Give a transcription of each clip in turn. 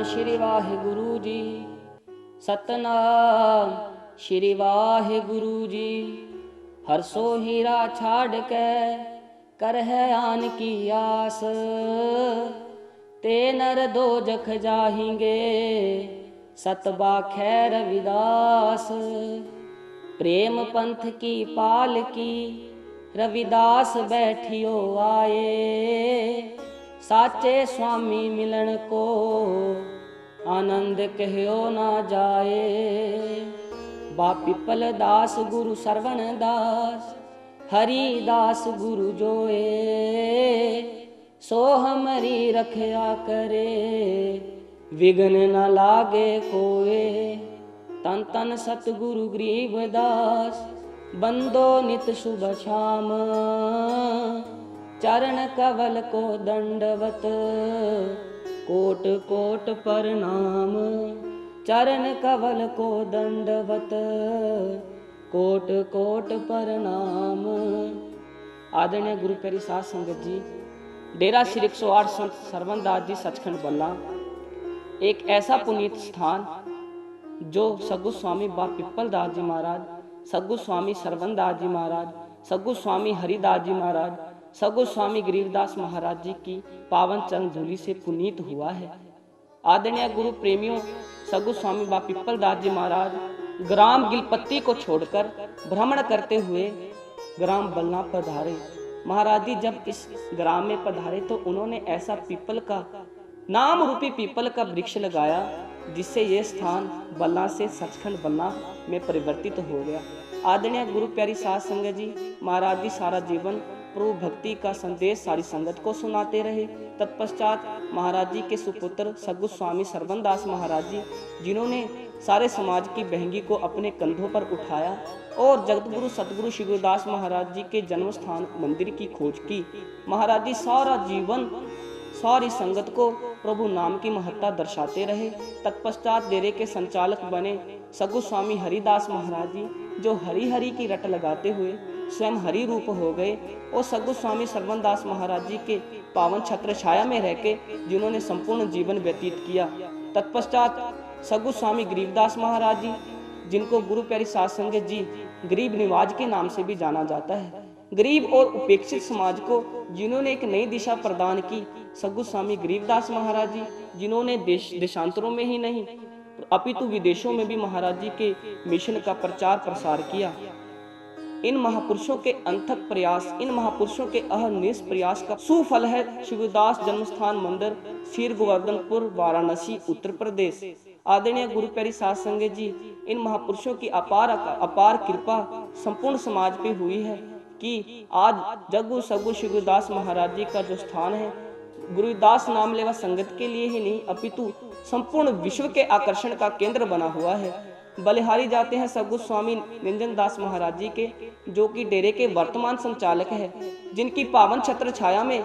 श्री वाहिगुरु जी, सतनाम श्री वाहिगुरु जी। हर सो हीरा छाड़ के कर है आन की आस, ते नर दो जख जाहिंगे सतबा खैर रविदास। प्रेम पंथ की पाल की रविदास बैठियो आए, साचे स्वामी मिलन को आनंद कहयो ना जाए। बा पिपल दास गुरु सरवण दास, हरि दास गुरु जोए, सो हमरी रखया करे विघ्न न लागे कोए। तन तन सतगुरु गरीब दास, बंदो नित शुभ शाम, चरण कवल को दंडवत कोट कोट प्रणाम। चरण कवल को दंडवत कोट कोट प्रणाम। आदरणीय गुरु प्यारी साध संगत जी, डेरा श्री 108 संत सरवण दास जी सचखंड बल्ला एक ऐसा पुनीत स्थान जो सगु स्वामी बा पिपल दास जी महाराज, सगु स्वामी सरवण दास जी महाराज, सगु स्वामी हरिदास जी महाराज, सगु स्वामी गरीबदास महाराज जी की पावन चरण धूलि से पुनीत हुआ है। आदरणीय गुरु प्रेमियों, सगु स्वामी बा पिपल दास जी महाराज ग्राम गिलपत्ती को छोड़कर भ्रमण करते हुए ग्राम बल्ला पधारे। महाराज जी जब इस ग्राम में पधारे तो उन्होंने ऐसा पीपल का नाम रूपी पीपल का वृक्ष लगाया जिससे ये स्थान बल्ला से सचखंड बल्ला में परिवर्तित हो गया। आदरणीय गुरु प्यारी साध संगत जी, महाराज जी सारा जीवन प्रभु भक्ति का संदेश सारी संगत को सुनाते रहे। तत्पश्चात महाराज जी के सुपुत्र सगु स्वामी सरवण दास महाराज जी, जिन्होंने सारे समाज की बहंगी को अपने कंधों पर उठाया और जगतगुरु सतगुरु श्री गुरुदास महाराज जी के जन्म स्थान मंदिर की खोज की। महाराज जी सारा जीवन सारी संगत को प्रभु नाम की महत्ता दर्शाते रहे। तत्पश्चात डेरे के संचालक बने सगु स्वामी हरिदास महाराज जी, जो हरि हरि की रट लगाते हुए स्वयं हरि रूप हो गए और सगु स्वामी सरवण दास महाराज जी के पावन छत्र छाया में रहके जिन्होंने संपूर्ण जीवन व्यतीत किया। तत्पश्चात सगु स्वामी गरीबदास महाराज जी, जिनको गुरु प्यारी साध संगत जी गरीब निवाज के नाम से भी जाना जाता है, गरीब और उपेक्षित समाज को जिन्होंने एक नई दिशा प्रदान की, सगु स्वामी गरीबदास महाराज जी, जिन्होंने देशांतरों में ही नहीं अपितु विदेशों में भी महाराज जी के मिशन का प्रचार प्रसार किया। इन महापुरुषों के अनथक प्रयास, इन महापुरुषों के अहर्निश प्रयास का सुफल है श्री गुरुदास जन्मस्थान मंदिर, शीर गोवर्धनपुर, वाराणसी, उत्तर प्रदेश। आदरणीय गुरु प्यारी साध संगत जी, इन महापुरुषों की अपार कृपा संपूर्ण समाज पे हुई है कि आज जगु सगु श्री गुरुदास महाराज जी का जो स्थान है, गुरुदास नाम लेवा संगत के लिए ही नहीं अपितु संपूर्ण विश्व के आकर्षण का केंद्र बना हुआ है। बलिहारी जाते हैं सगु स्वामी निरंजन दास महाराज जी के, जो कि डेरे के वर्तमान संचालक है, जिनकी पावन छत्र छाया में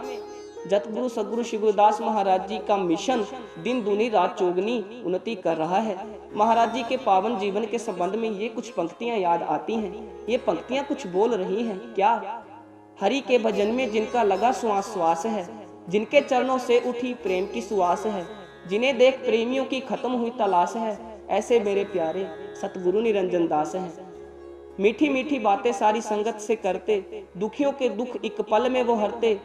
जतगुरु सदगुरु श्री गुरुदास महाराज जी का मिशन दिन दूनी रात चौगनी उन्नति कर रहा है। महाराज जी के पावन जीवन के संबंध में ये कुछ पंक्तियां याद आती हैं। ये पंक्तियां कुछ बोल रही हैं क्या? हरि के भजन में जिनका लगा श्वास श्वास है, जिनके चरणों से उठी प्रेम की सुवास है, जिन्हें देख प्रेमियों की खत्म हुई तलाश है, ऐसे मेरे प्यारे सतगुरु निरंजन दास हैं। मीठी मीठी बातें सारी संगत से करते, दुखियों के दुख एक पल में वो हरते,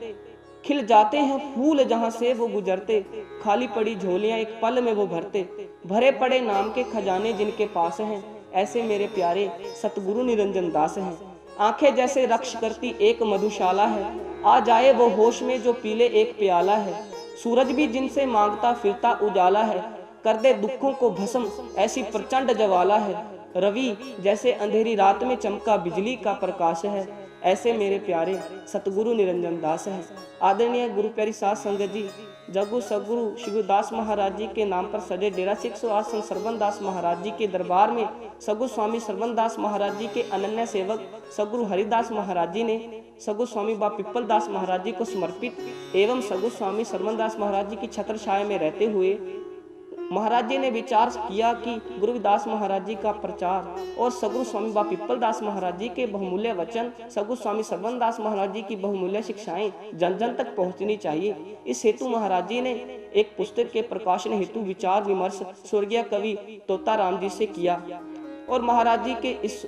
खिल जाते हैं फूल जहां से वो गुजरते, खाली पड़ी झोलियां एक पल में वो भरते, भरे पड़े नाम के खजाने जिनके पास हैं, ऐसे मेरे प्यारे सतगुरु निरंजन दास हैं। आंखें जैसे रक्ष करती एक मधुशाला है, आ जाए वो होश में जो पीले एक प्याला है, सूरज भी जिनसे मांगता फिरता उजाला है, कर दे दुखों को भस्म ऐसी प्रचंड ज्वाला है, रवि जैसे अंधेरी रात में चमका बिजली का प्रकाश है, ऐसे मेरे प्यारे सतगुरु निरंजन दास हैं। आदरणीय गुरु प्यारी साध संगत जी, जगु सगुरु श्री गुरुदास महाराज जी के नाम पर सजे डेरा 108 संत सरवण दास महाराज जी के दरबार में सगु स्वामी सरवण दास महाराज जी के अनन्य सेवक सगुरु हरिदास महाराज जी ने सगु स्वामी बा पिपल दास महाराज जी को समर्पित एवं सगु स्वामी सरवण दास महाराज जी की छत्र छाया में रहते हुए महाराज जी ने विचार किया कि गुरु रविदास महाराज जी का प्रचार और सगुरु स्वामी बा पिप्पल दास महाराज जी के बहुमूल्य वचन, सगुरु स्वामी सरबन दास महाराज जी की बहुमूल्य शिक्षाएं जन जन तक पहुंचनी चाहिए। इस हेतु महाराज जी ने एक पुस्तक के प्रकाशन हेतु विचार विमर्श स्वर्गीय कवि तोताराम जी से किया और महाराज जी के इस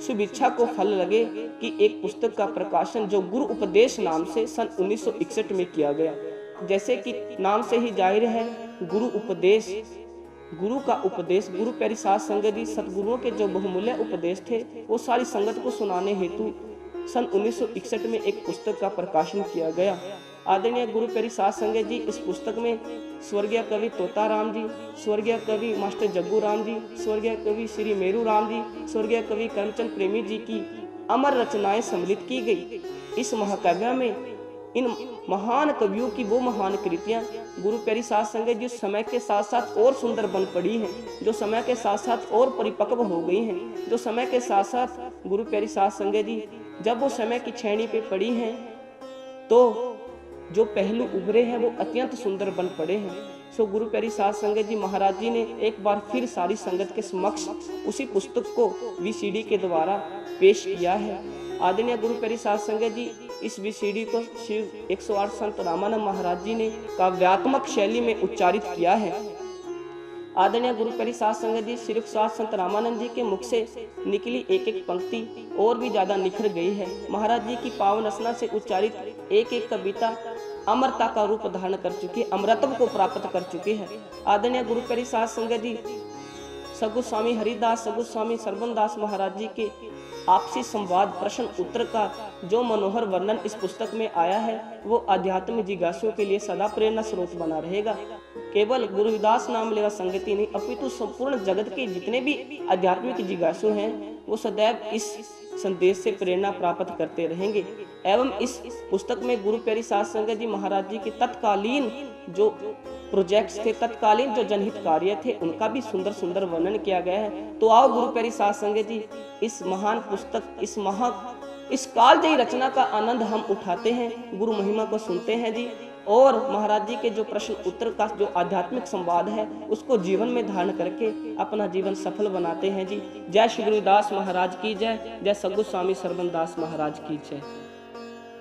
शुभ इच्छा को फल लगे कि एक पुस्तक का प्रकाशन जो गुरु उपदेश नाम से सन 1961 में किया गया। जैसे कि नाम से ही जाहिर है, गुरु उपदेश, गुरु का उपदेश, गुरु प्यारी साध संगत जी सतगुरुओं के जो बहुमूल्य उपदेश थे वो सारी संगत को सुनाने हेतु सन 1961 में एक पुस्तक का प्रकाशन किया गया। आदरणीय गुरु प्यारी साध संगत जी इस पुस्तक में स्वर्गीय कवि तोताराम जी, स्वर्गीय कवि मास्टर जग्गू राम जी, स्वर्गीय कवि श्री मेरू राम जी, स्वर्गीय कवि करमचंद प्रेमी जी की अमर रचनाएं सम्मिलित की गई। इस महाकाव्य में इन महान कवियों की वो महान कृतियां गुरु प्यारी साध संगत जी समय के साथ साथ और सुंदर बन पड़ी हैं, जो समय के साथ साथ और परिपक्व हो गई हैं, जो समय के साथ साथ गुरु प्यारी साध संगत जी जब वो समय की छेनी पे पड़ी हैं तो जो पहलू उभरे हैं वो अत्यंत सुंदर बन पड़े हैं। सो गुरु प्यारी साध संगत जी महाराज जी ने एक बार फिर सारी संगत के समक्ष उसी पुस्तक को VCD के द्वारा पेश किया है। आदरणीय गुरु प्यारी साध संगत जी इस VCD को श्री 108 संत रामानंद महाराज जी ने काव्यात्मक शैली में उच्चारित किया है। आदरणीय गुरु प्यारी साध संगत जी श्री 108 संत रामानंद जी के मुख से निकली एक एक पंक्ति और भी ज्यादा निखर गई है। महाराज जी की पावन रचना से उच्चारित एक एक कविता अमरता का रूप धारण कर चुकी है, अमरत्व को प्राप्त कर चुकी है। आदरणीय गुरु प्यारी साध संगत जी सगुरु स्वामी हरिदास, सगुरु स्वामी सरबन दास महाराज जी के आपसी संवाद प्रश्न उत्तर का जो मनोहर वर्णन इस पुस्तक में आया है वो आध्यात्मिक जिज्ञासुओं के लिए सदा प्रेरणा स्रोत बना रहेगा। केवल गुरु रविदास नाम लेवा संगति नहीं अपितु संपूर्ण जगत के जितने भी आध्यात्मिक जिज्ञासु हैं वो सदैव इस संदेश से प्रेरणा प्राप्त करते रहेंगे। एवं इस पुस्तक में गुरु प्यारी साध संगत जी महाराज जी के तत्कालीन जो प्रोजेक्ट्स थे, तत्कालीन जो जनहित कार्य थे, उनका भी सुंदर सुंदर वर्णन किया गया है। तो आओ गुरु प्यारी साध संगत जी इस महान पुस्तक, इस कालजयी रचना का आनंद हम उठाते हैं, गुरु महिमा को सुनते हैं जी, और महाराज जी के जो प्रश्न उत्तर का जो आध्यात्मिक संवाद है उसको जीवन में धारण करके अपना जीवन सफल बनाते हैं जी। जय श्री गुरुदास महाराज की जय, जय सद्गुरु स्वामी सरबन दास महाराज की जय।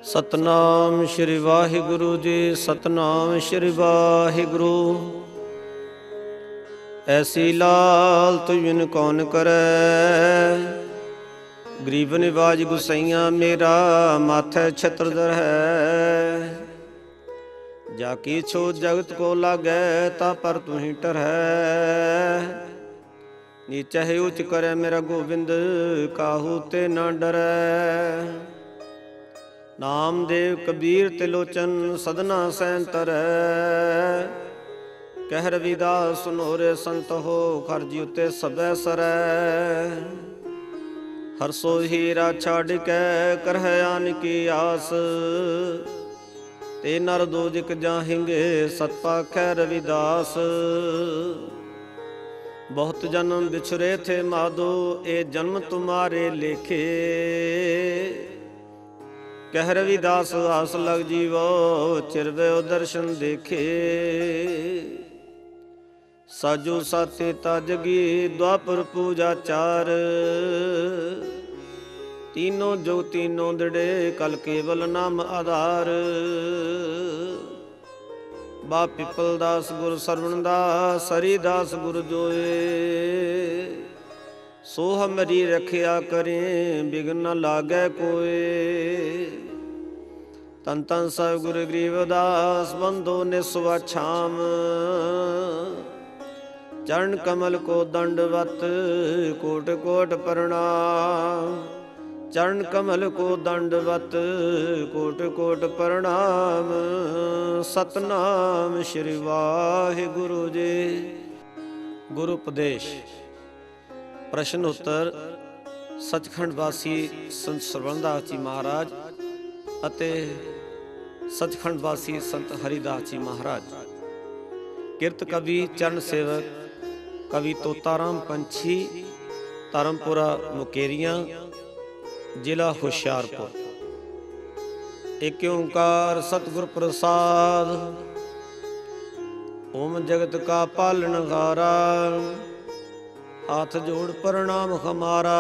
सतनाम श्री वाहिगुरु जी, सतनाम श्री वाहिगुरु। ऐसी लाल तुझ कौन करे, गरीब निवाज गुसैया मेरा माथे छत्रधर है। जाकी छो जगत को लागे ता पर तू ही टरहै। नीचे ही उच्च करे मेरा गोविंद काहू ते न डरै। नामदेव कबीर तिलोचन सदना सैन तरै। कह रविदास सुनोरे संत हो खरजी उते सबै सरै। हर सो हीरा छाड़ के करह आन की आस। ते नर दोजिक जाहिंगे सतपाखै रविदास। बहुत जन्म बिछुरे थे माधो ए जन्म तुम्हारे लेखे। कह रविदास आस लग जीवो चिरवे दर्शन देखे। साजो साते ताजगी द्वापर पूजा चार। तीनों जो तीनों दृढ़े कल केवल नाम आधार। बा पिपल दास गुरु सरवण दास हरिदास गुरु जोए। सो हमरी रखिया करें बिघ्न न लागे कोय। तन तन सब गुरु गरीबदास बंधो निस्वा छाम। चरण कमल को दंडवत कोट कोट प्रणाम। चरण कमल को दंडवत कोट कोट प्रणाम। सतनाम श्री वाहिगुरु जी। गुरु उपदेश प्रश्न उत्तर सचखंड वासी संत सरवण दास जी महाराज ਅਤੇ सचखंड वासी संत हरिदास जी महाराज। किरत कवि चरण सेवक कवि तोताराम पंछी, धर्मपुरा मुकेरियां, जिला हुशियारपुर। एक ओंकार सतगुर प्रसाद। ओम जगत का पालनहारा, हाथ जोड़ प्रणाम हमारा।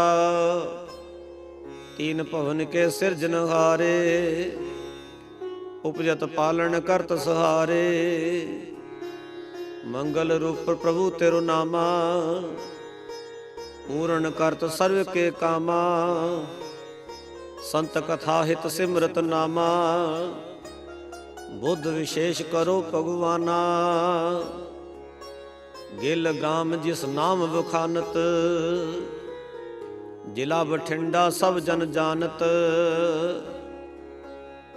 तीन भवन के सिरजनहारे, उपजत पालन करत सहारे। मंगल रूप प्रभु तेरो नामा, पूर्ण करत सर्व के कामा। संत कथा हित सिमरत नामा, बुद्ध विशेष करो भगवाना। गिल गाम जिस नाम बखानत, जिला बठिंडा सब जन जानत।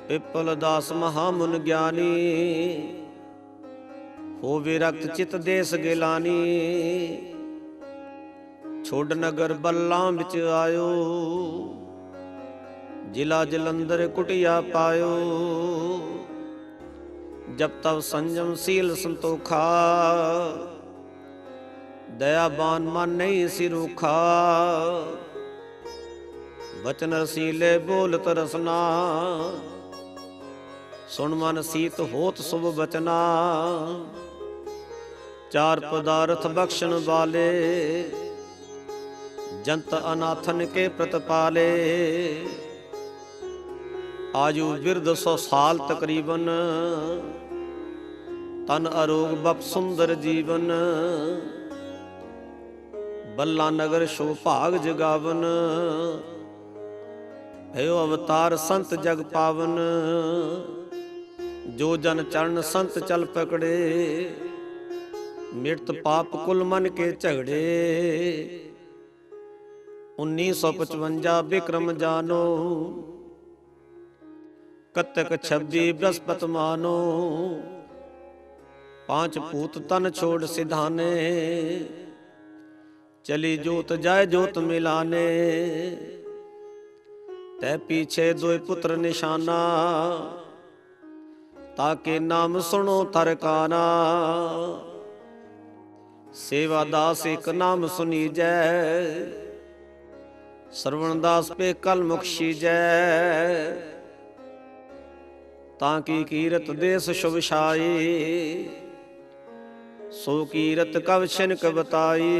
पिपल दास महामुन ज्ञानी, हो विरक्त चित देश गिलानी। छोड़ नगर बल्लां बिच आयो, जिला जलंधर कुटिया पायो। जब तब संयम सील संतोखा, दयाबान मन नहीं सिरूखा। बचन रसीले बोलत रसना, सुन मन सीत होत शुभ बचना। चार पदार्थ बख्शन वाले, जंत अनाथन के प्रतपाले। आयु बिरद 100 साल तकरीबन, तन अरोग बप सुंदर जीवन। बल्ला नगर शो भाग जगावन, भयो अवतार संत जग पावन। जो जन चरण संत चल पकड़े, मृत पाप कुल मन के झगड़े। 1955 विक्रम जानो, कतक 26 बृहस्पत मानो। 5 पूत तन छोड़ सिधाने, चली जोत जाय जोत मिलाने। तै पीछे 2 पुत्र निशाना, ताके नाम सुनो थरकाना। सेवा दास एक नाम सुनी जय, श्रवण दास पे कल मुक्षी जय। ताकि कीरत देश शुभ छाई, सो कीरत कब छिनक बताई।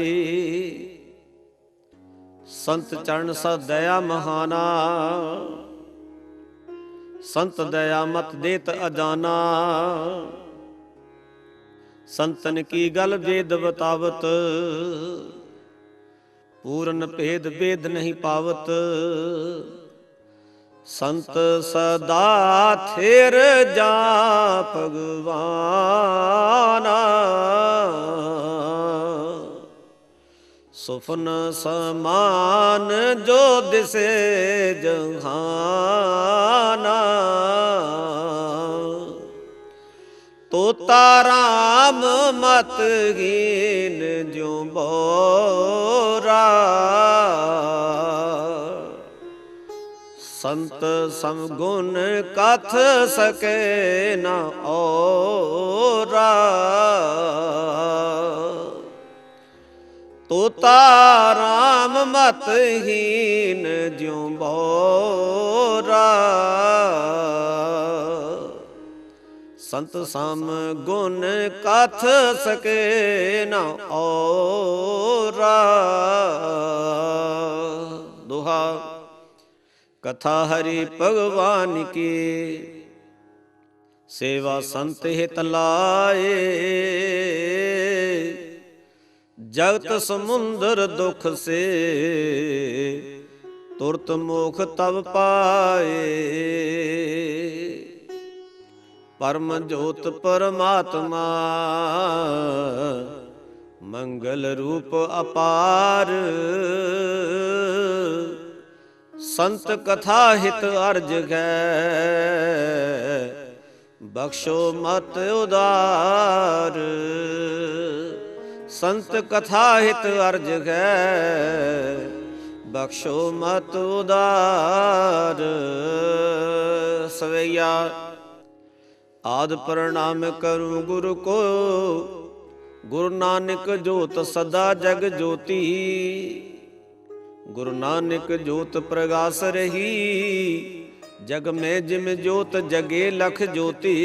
संत चरण सद दया महाना, संत दया मत देत अजाना। संतन की गल वेद बतावत, पूर्ण भेद वेद नहीं पावत। संत सदा थिर जा भगवाना, सुफन समान जो दिसे जहाना। तोता राम मत हीन जो बोरा। संत समगुण कथ सके न औरा। तोता राम मत हीन ज्यों बोरा। संत सम गुण कथ सके न औरा। दोहा कथा हरि भगवान की, सेवा संत हित लाए। जगत समुंदर दुख से, तुरत मोख तब पाए। परम ज्योत परमात्मा, मंगल रूप अपार। संत कथा हित अर्ज है, बख्शो मत उदार। संत कथा हित अर्ज है, बख्शो मत उदार। सवैया आद प्रणाम करूं गुरु को, गुरु नानक जोत सदा जग ज्योति। गुरु नानक जोत प्रगास रही, जग में जिम जोत जगे लख ज्योति।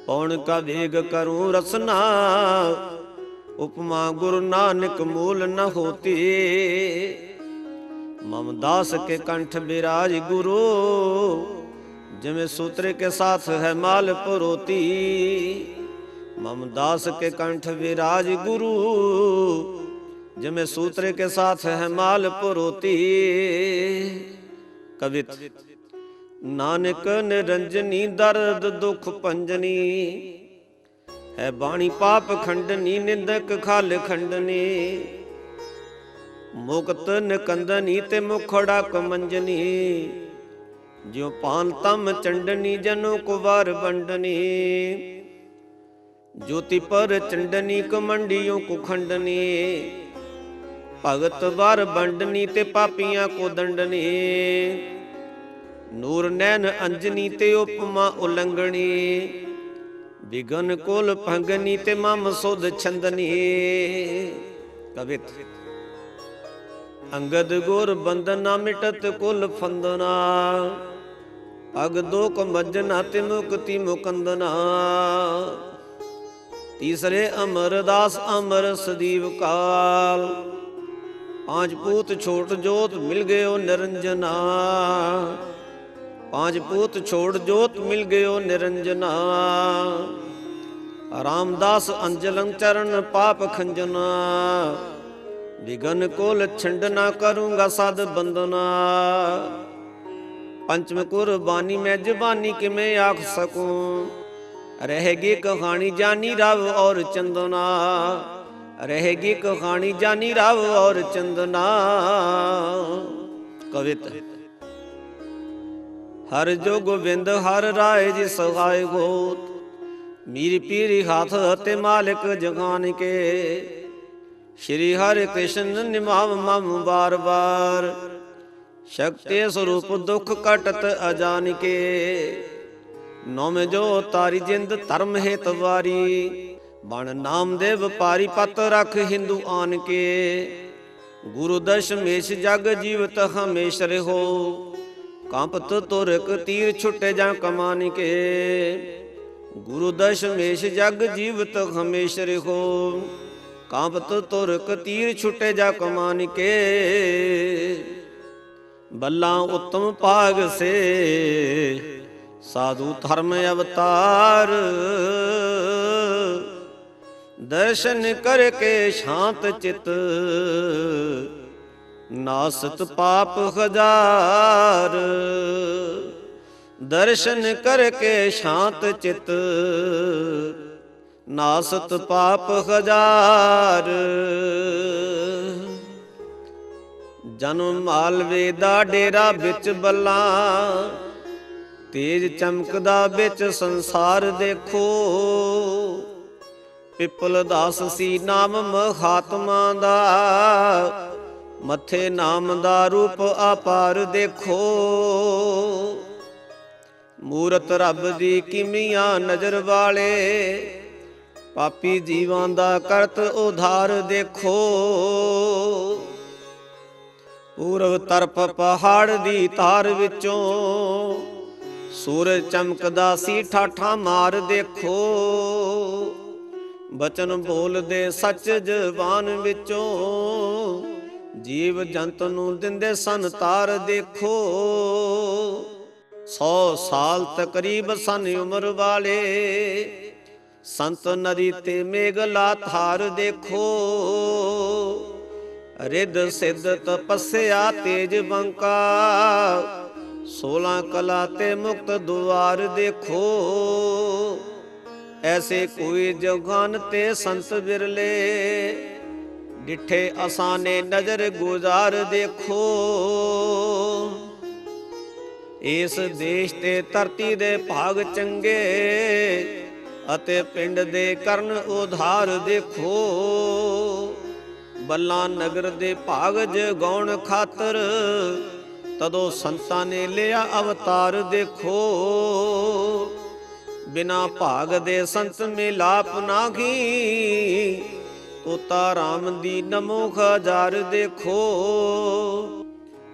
पौन का वेग करूं रसना, उपमा गुरु नानक मूल न होती। मम दास के कंठ विराज गुरु, जिमें सूत्र के साथ है माल पुरोती। मम दास के कंठ विराज गुरु, जिमें सूत्र के साथ है माल पुरोती। कवित नानक निरंजनी दर्द दुख पंजनी, है बाणी पाप खंडनी निंदक खाल खंडनी। मुक्त निकंदनी ते मुखड़ा कमंजनी, ज्यों पान तम चंडनी जनो कुवार बंडनी। ज्योति पर चंडनी कमंडियों को खंडनी, भगत बार बंडनी ते पापियां को दंडनी। नूर नैन अंजनी ते उपमा उलंघनी, विघन कोल भंगनी ते मम सुध छंदनी। कवित अंगद गोर बंदना मिटत कुल फंदना, अग दोक मज्जना ते मुक्ति मुकंदना। तीसरे अमरदास अमर सदीव काल, पांच पूत छोट जोत मिल गयो निरंजना। पांच पूत छोड़ जोत मिल गयो निरंजना। रामदास अंजलंग चरण पाप खंजना, विघन कोल छंडना करूंगा साध बंदना। पंचम कुर्बानी में जबानी के मैं आख सकूं, रहेगी कहानी जानी राव और चंदना। रहेगी कहानी जानी राव और चंदना। कविता हर जो गोविंद हर राय जी सहाय होत, मीर पीरी हाथ हते मालिक जगान के। श्री हरि कृष्ण निमाव मम बार बार, शक्ति स्वरूप दुख कटत अजान के। नौम जो तारी जिंद धर्म हेतवारी, बण नामदेव पारी पत रख हिंदू आन के। गुरु दशमेश जग जीवत हमेश रहो, कांपत तुरक तीर छुटे जा कमान के। गुरु दशमेश जग जीवत हमेश रहो, कांपत तुरक तीर छुटे जा कमान के। बल्ला उत्तम पाग से साधु धर्म अवतार, दर्शन करके शांत चित नासत पाप हजार। दर्शन करके शांत चित नासत पाप हजार। जन्म मालवे दा डेरा बिच बल्ला, तेज चमकदा बिच संसार देखो। पिपल दास सी नाम महात्मा दा, मथे नाम दा रूप अपार देखो। मूरत रब दी किमिया नजर वाले, पापी जीवां दा करत उधार देखो। पूरब तरफ पहाड़ दी तार विचों, सूरज चमकदा सी ठाठा मार देखो। बचन बोल दे सच जबान विचों, जीव जंत नूं दिंदे सन तार देखो। 100 साल तकरीब सन उम्र वाले, संत नदी ते मेघला थार देखो। रिद सिद्ध तपस्या तेज बंका, 16 कला ते मुक्त द्वार देखो। ऐसे कोई जगान ते संत बिरले, डिठे असाने नजर गुजार देखो। इस देश ते धरती दे भाग चंगे, अते पिंड दे करन उधार देखो। बल्ला नगर दे भाग जगाउण खातर, तदो संतां ने लिया अवतार देखो। बिना भाग दे संत मिलाप नागी, तोता राम दी नमो हजार देखो।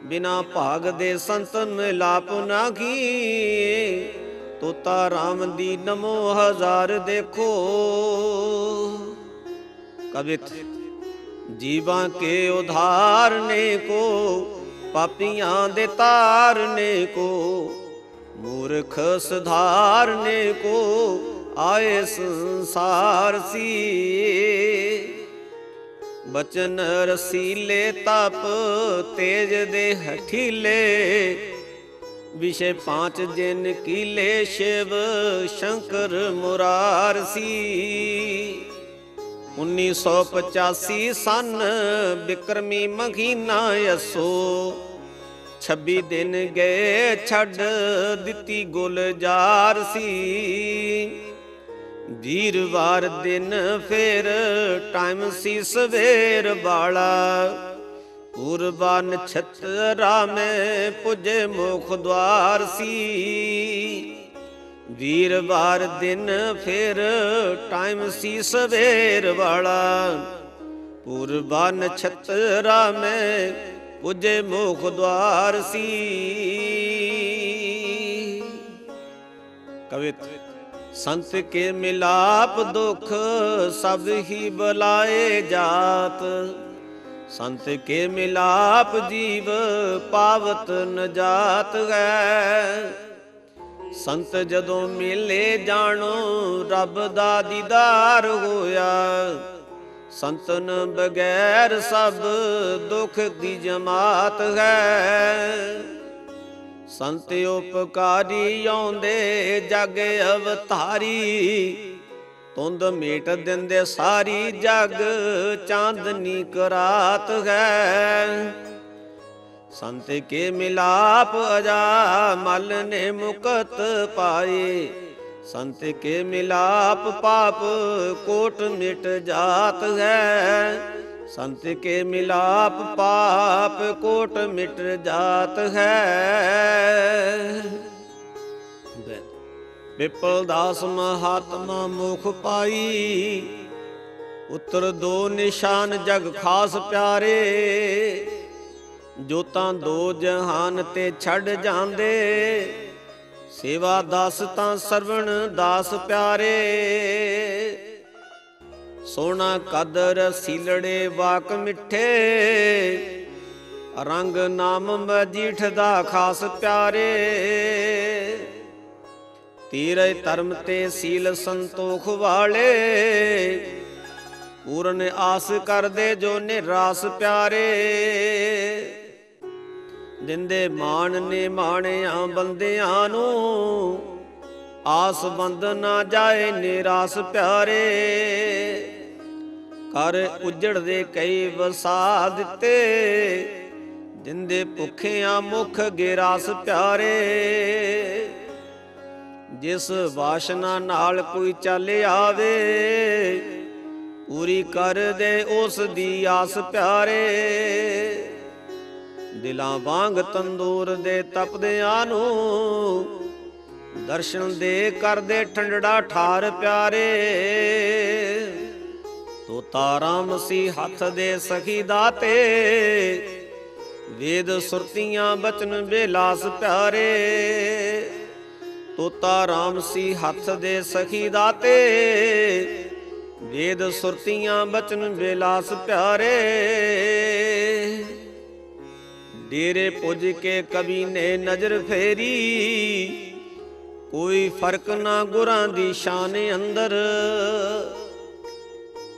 बिना भाग दे संत मिलाप नागी, ਤੋਤਾ ਰਾਮ ਦੀ ਨਮੋ ਹਜ਼ਾਰ ਦੇਖੋ। कवित जीवा के उधारने को, पापियां दे तारने को, मूर्ख सुधारने को आए संसार सी। बचन रसीले तप तेज दे हठीले, विषय पांच जिन कीले शिव शंकर मुरारसी। 1985 ਸਨ ਬਿਕਰਮੀ ਮਹੀਨਾ ਅਸੋ, 26 ਦਿਨ ਗਏ ਛੱਡ ਦਿੱਤੀ ਗੁਲਜ਼ਾਰ ਸੀ। ਵੀਰਵਾਰ ਦਿਨ ਫੇਰ ਟਾਈਮ ਸੀ ਸਵੇਰ ਵਾਲਾ, ਪੂਰਬਾ ਨਛਤਰਾ ਮੈਂ ਪੁੱਜੇ ਮੁਖ ਦੁਆਰ ਸੀ। ਵੀਰਵਾਰ ਦਿਨ ਫਿਰ ਟਾਈਮ ਸੀ ਸਵੇਰ ਵਾਲਾ, ਪੂਰਬਾ ਨਛਤਰਾ ਮੈਂ ਪੁੱਜੇ ਮੁਖ ਦੁਆਰ ਸੀ। ਕਵਿਤ ਸੰਤ ਕੇ ਮਿਲਾਪ ਦੁਖ ਸਭ ਹੀ ਬੁਲਾਏ ਜਾਤ, ਸੰਤ ਕੇ ਮਿਲਾਪ ਜੀਵ ਪਾਵਤ ਨਜਾਤ ਹੈ। ਸੰਤ ਜਦੋਂ ਮਿਲੇ ਜਾਣੋ ਰੱਬ ਦਾ ਦੀਦਾਰ ਹੋਇਆ, ਸੰਤਨ ਬਗੈਰ ਸਭ ਦੁੱਖ ਦੀ ਜਮਾਤ ਹੈ। ਸੰਤ ਉਪਕਾਰੀ ਆਉਂਦੇ ਜਗ ਅਵਤਾਰੀ, ਤੁੰਦ ਮੇਟ ਦਿੰਦੇ ਸਾਰੀ ਜਗ ਚਾਂਦਨੀ ਕਰਾਤ ਹੈ। संत के मिलाप अजा मल ने मुकत पाए, संत के मिलाप पाप कोट मिट जात है। संत के मिलाप पाप कोट मिट जात है। विपल दास महात्मा मुख पाई, उत्तर दो निशान जग खास प्यारे। ਜੋਤਾਂ ਦੋ ਜਹਾਨ ਤੇ ਛੱਡ ਜਾਂਦੇ, ਸੇਵਾ ਦਾਸ ਤਾਂ ਸਰਵਣ ਦਾਸ ਪਿਆਰੇ। ਸੋਹਣਾ ਕਦਰ ਸੀਲੜੇ ਵਾਕ ਮਿੱਠੇ, ਰੰਗ ਨਾਮ ਮਜੀਠ ਦਾ ਖਾਸ ਪਿਆਰੇ। ਤੀਰੇ ਧਰਮ ਤੇ ਸੀਲ ਸੰਤੋਖ ਵਾਲੇ, ਪੂਰਨ ਆਸ ਕਰਦੇ ਜੋ ਨਿਰਾਸ ਪਿਆਰੇ। ਦਿੰਦੇ ਮਾਣ ਨੇ ਮਾਣਿਆਂ ਬੰਦਿਆਂ ਨੂੰ, ਆਸ ਬੰਦ ਨਾ ਜਾਏ ਨਿਰਾਸ ਪਿਆਰੇ। ਕਰ ਉਜੜਦੇ ਕਈ ਵਸਾ ਦਿੱਤੇ, ਦਿੰਦੇ ਭੁੱਖਿਆਂ ਮੁਖ ਗਿਰਾਸ ਪਿਆਰੇ। ਜਿਸ ਵਾਸ਼ਨਾ ਨਾਲ ਕੋਈ ਚੱਲ ਆਵੇ, ਪੂਰੀ ਕਰ ਦੇ ਉਸ ਦੀ ਆਸ ਪਿਆਰੇ। ਦਿਲਾਂ ਵਾਂਗ ਤੰਦੂਰ ਦੇ ਤਪਦਿਆਂ ਨੂੰ, ਦਰਸ਼ਨ ਦੇ ਕਰਦੇ ਠੰਡੜਾ ਠਾਰ ਪਿਆਰੇ। ਤੋਤਾ ਰਾਮ ਸੀ ਹੱਥ ਦੇ ਸਖੀ ਦਾਤੇ, ਵੇਦ ਸੁਰਤੀਆਂ ਬਚਨ ਬੇਲਾਸ ਪਿਆਰੇ। ਤੋਤਾ ਰਾਮ ਸੀ ਹੱਥ ਦੇ ਸਖੀ ਦਾਤੇ, ਵੇਦ ਸੁਰਤੀਆਂ ਬਚਨ ਬੇਲਾਸ ਪਿਆਰੇ। ਡੇਰੇ ਪੁੱਜ ਕੇ ਕਵੀ ਨੇ ਨਜ਼ਰ ਫੇਰੀ, ਕੋਈ ਫਰਕ ਨਾ ਗੁਰਾਂ ਦੀ ਸ਼ਾਨ ਅੰਦਰ।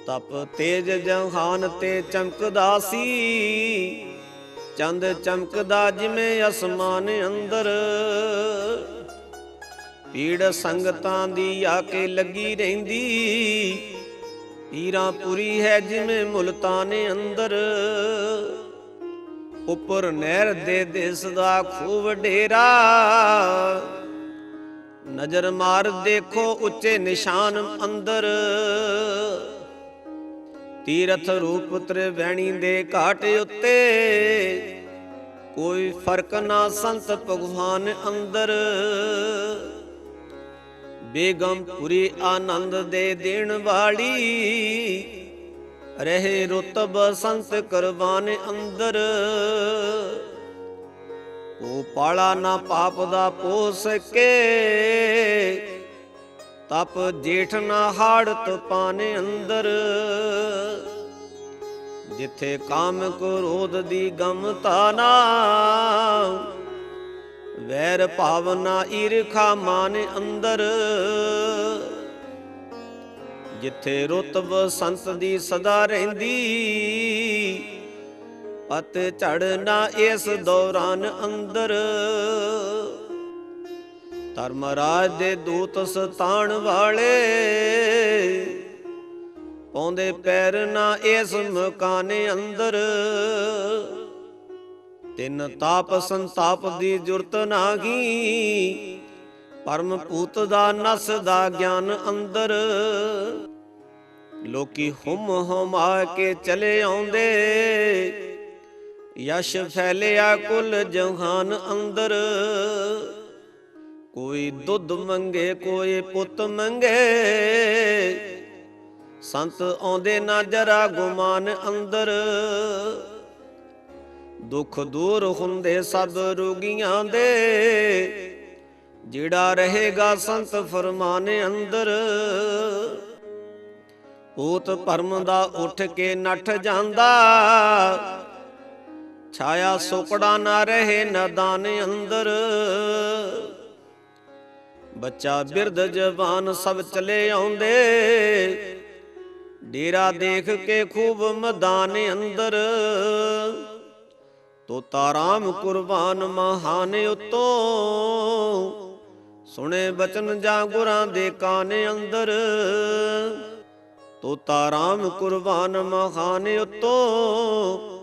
ਤਪ ਤੇਜ ਜਹਾਨ ਤੇ ਚਮਕਦਾ ਸੀ, ਚੰਦ ਚਮਕਦਾ ਜਿਵੇਂ ਅਸਮਾਨ ਅੰਦਰ। ਪੀੜ ਸੰਗਤਾਂ ਦੀ ਆ ਕੇ ਲੱਗੀ ਰਹਿੰਦੀ, ਪੀਰਾਂ ਪੁਰੀ ਹੈ ਜਿਵੇਂ ਮੁਲਤਾਨ ਅੰਦਰ। ਉੱਪਰ ਨਹਿਰ ਦੇ ਦਿਸਦਾ ਖੂਬ ਡੇਰਾ, ਨਜ਼ਰ ਮਾਰ ਦੇਖੋ ਉੱਚੇ ਨਿਸ਼ਾਨ ਅੰਦਰ। ਤੀਰਥ ਰੂਪ ਤ੍ਰਿਵੈਣੀ ਦੇ ਘਾਟ ਉੱਤੇ, ਕੋਈ ਫਰਕ ਨਾ ਸੰਤ ਭਗਵਾਨ ਅੰਦਰ। ਬੇਗਮਪੁਰੀ ਆਨੰਦ ਦੇ ਦੇਣ ਵਾਲੀ, ਰਹੇ ਰੁਤਬ ਸੰਤ ਕਰਵਾਨ ਅੰਦਰ। ਉਹ ਪਾਲਾ ਨਾ ਪਾਪ ਦਾ ਪੋ ਸਕੇ, ਤਪ ਜੇਠ ਨਾ ਹਾੜਤ ਪਾਨੇ ਅੰਦਰ। ਜਿੱਥੇ ਕਾਮ ਕ੍ਰੋਧ ਦੀ ਗਮਤਾ ਨਾ, ਵੈਰ ਭਾਵਨਾ ਈਰਖਾ ਮਾਨ ਅੰਦਰ। ਜਿੱਥੇ ਰੁਤਬ ਸੰਤ ਦੀ ਸਦਾ ਰਹਿੰਦੀ, ਪਤ ਝੜ ਨਾ ਇਸ ਦੌਰਾਨ ਅੰਦਰ। ਧਰਮਰਾਜ ਦੇ ਦੂਤ ਸਤਾਣ ਵਾਲੇ, ਪਾਉਂਦੇ ਪੈਰ ਨਾ ਇਸ ਮਕਾਨ ਅੰਦਰ। ਤਿੰਨ ਤਾਪ ਸੰਤਾਪ ਦੀ ਜੁਰਤ ਨਾਗੀ, ਪਰਮ ਭੂਤ ਦਾ ਨਸ ਦਾ ਗਿਆਨ ਅੰਦਰ। ਲੋਕੀ ਹੁਮ ਹੁਮਾ ਕੇ ਚਲੇ ਆਉਂਦੇ, ਯਸ਼ ਫੈਲਿਆ ਕੁਲ ਜਹਾਨ ਅੰਦਰ। ਕੋਈ ਦੁੱਧ ਮੰਗੇ ਕੋਈ ਪੁੱਤ ਮੰਗੇ, ਸੰਤ ਆਉਂਦੇ ਨਾ ਜਰਾ ਗੁਮਾਨ ਅੰਦਰ। ਦੁੱਖ ਦੂਰ ਹੁੰਦੇ ਸਭ ਰੋਗੀਆਂ ਦੇ, ਜਿਹੜਾ ਰਹੇਗਾ ਸੰਤ ਫਰਮਾਨ ਅੰਦਰ। ਭੂਤ ਭਰਮ ਦਾ ਉੱਠ ਕੇ ਨੱਠ ਜਾਂਦਾ, ਛਾਇਆ ਸੁਕੜਾ ਨਾ ਰਹੇ ਨਦਾਨ ਅੰਦਰ। ਬੱਚਾ ਬਿਰਧ ਜਵਾਨ ਸਭ ਚਲੇ ਆਉਂਦੇ, ਡੇਰਾ ਦੇਖ ਕੇ ਖੂਬ ਮੈਦਾਨ ਅੰਦਰ। ਤੋਤਾ ਰਾਮ ਕੁਰਬਾਨ ਮਹਾਨ ਉਤੋਂ, ਸੁਣੇ ਬਚਨ ਜਾਂ ਗੁਰਾਂ ਦੇ ਕਾਨ ਅੰਦਰ। ਤੋਤਾ ਰਾਮ ਕੁਰਬਾਨ ਮਹਾਨ ਉਤੋਂ,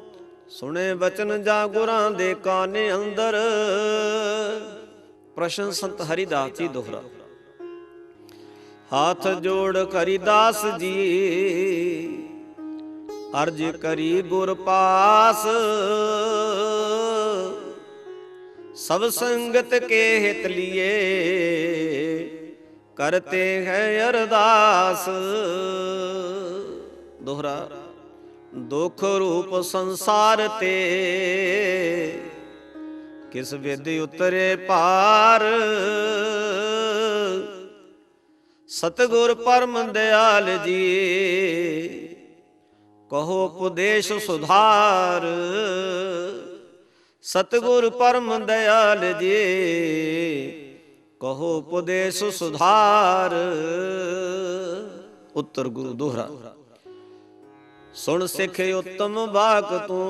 ਸੁਣੇ ਬਚਨ ਜਾਂ ਗੁਰਾਂ ਦੇ ਕਾਨ ਅੰਦਰ। ਪ੍ਰਸ਼ਨ ਸੰਤ ਹਰੀਦਾਸ ਜੀ ਦੋਹਰਾ। ਹਾਥ ਜੋੜ ਹਰੀਦਾਸ ਜੀ, ਅਰਜ ਕਰੀ ਗੁਰ ਪਾਸ। ਸਭ ਸੰਗਤ ਕੇ ਹਿਤ ਲਿਏ, ਕਰਤੇ ਹੈ ਅਰਦਾਸ। ਦੋਹਰਾ। ਦੁਖ ਰੂਪ ਸੰਸਾਰ ਤੇ, ਕਿਸ ਵਿਦ ਉਤਰੇ ਪਾਰ। ਸਤਿਗੁਰ ਪਰਮ ਦਿਆਲ ਜੀ, ਕਹੋ ਉਪਦੇਸ਼ ਸੁਧਾਰ। ਸਤਿਗੁਰ ਪਰਮ ਦਿਆਲ ਜੀ, ਕਹੋ ਉਪਦੇਸ਼ ਸੁਧਾਰ। ਉੱਤਰ ਗੁਰੂ ਦੋਹਰਾ। ਸੁਣ ਸਿੱਖ ਉਤਮ ਬਾਕ ਤੂੰ,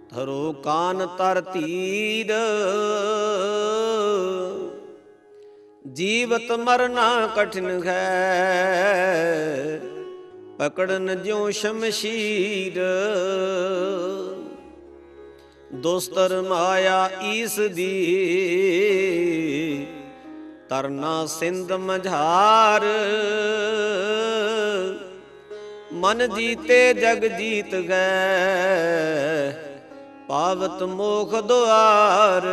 ਧਰੋ ਕਾਨ ਤਰ ਤੀਰ। ਜੀਵਤ ਮਰਨਾ ਕਠਿਨ ਹੈ, ਪਕੜਨ ਜਿਉ ਸ਼ਮਸ਼ੀਰ। ਦੋਸਤਰ ਮਾਇਆ ਈਸ ਦੀ, ਤਰਨਾ ਸਿੰਧ ਮਝਾਰ। ਮਨ ਜੀਤੇ ਜਗ ਜੀਤ ਗਏ, ਪਾਵਤ ਮੋਖ ਦੁਆਰ।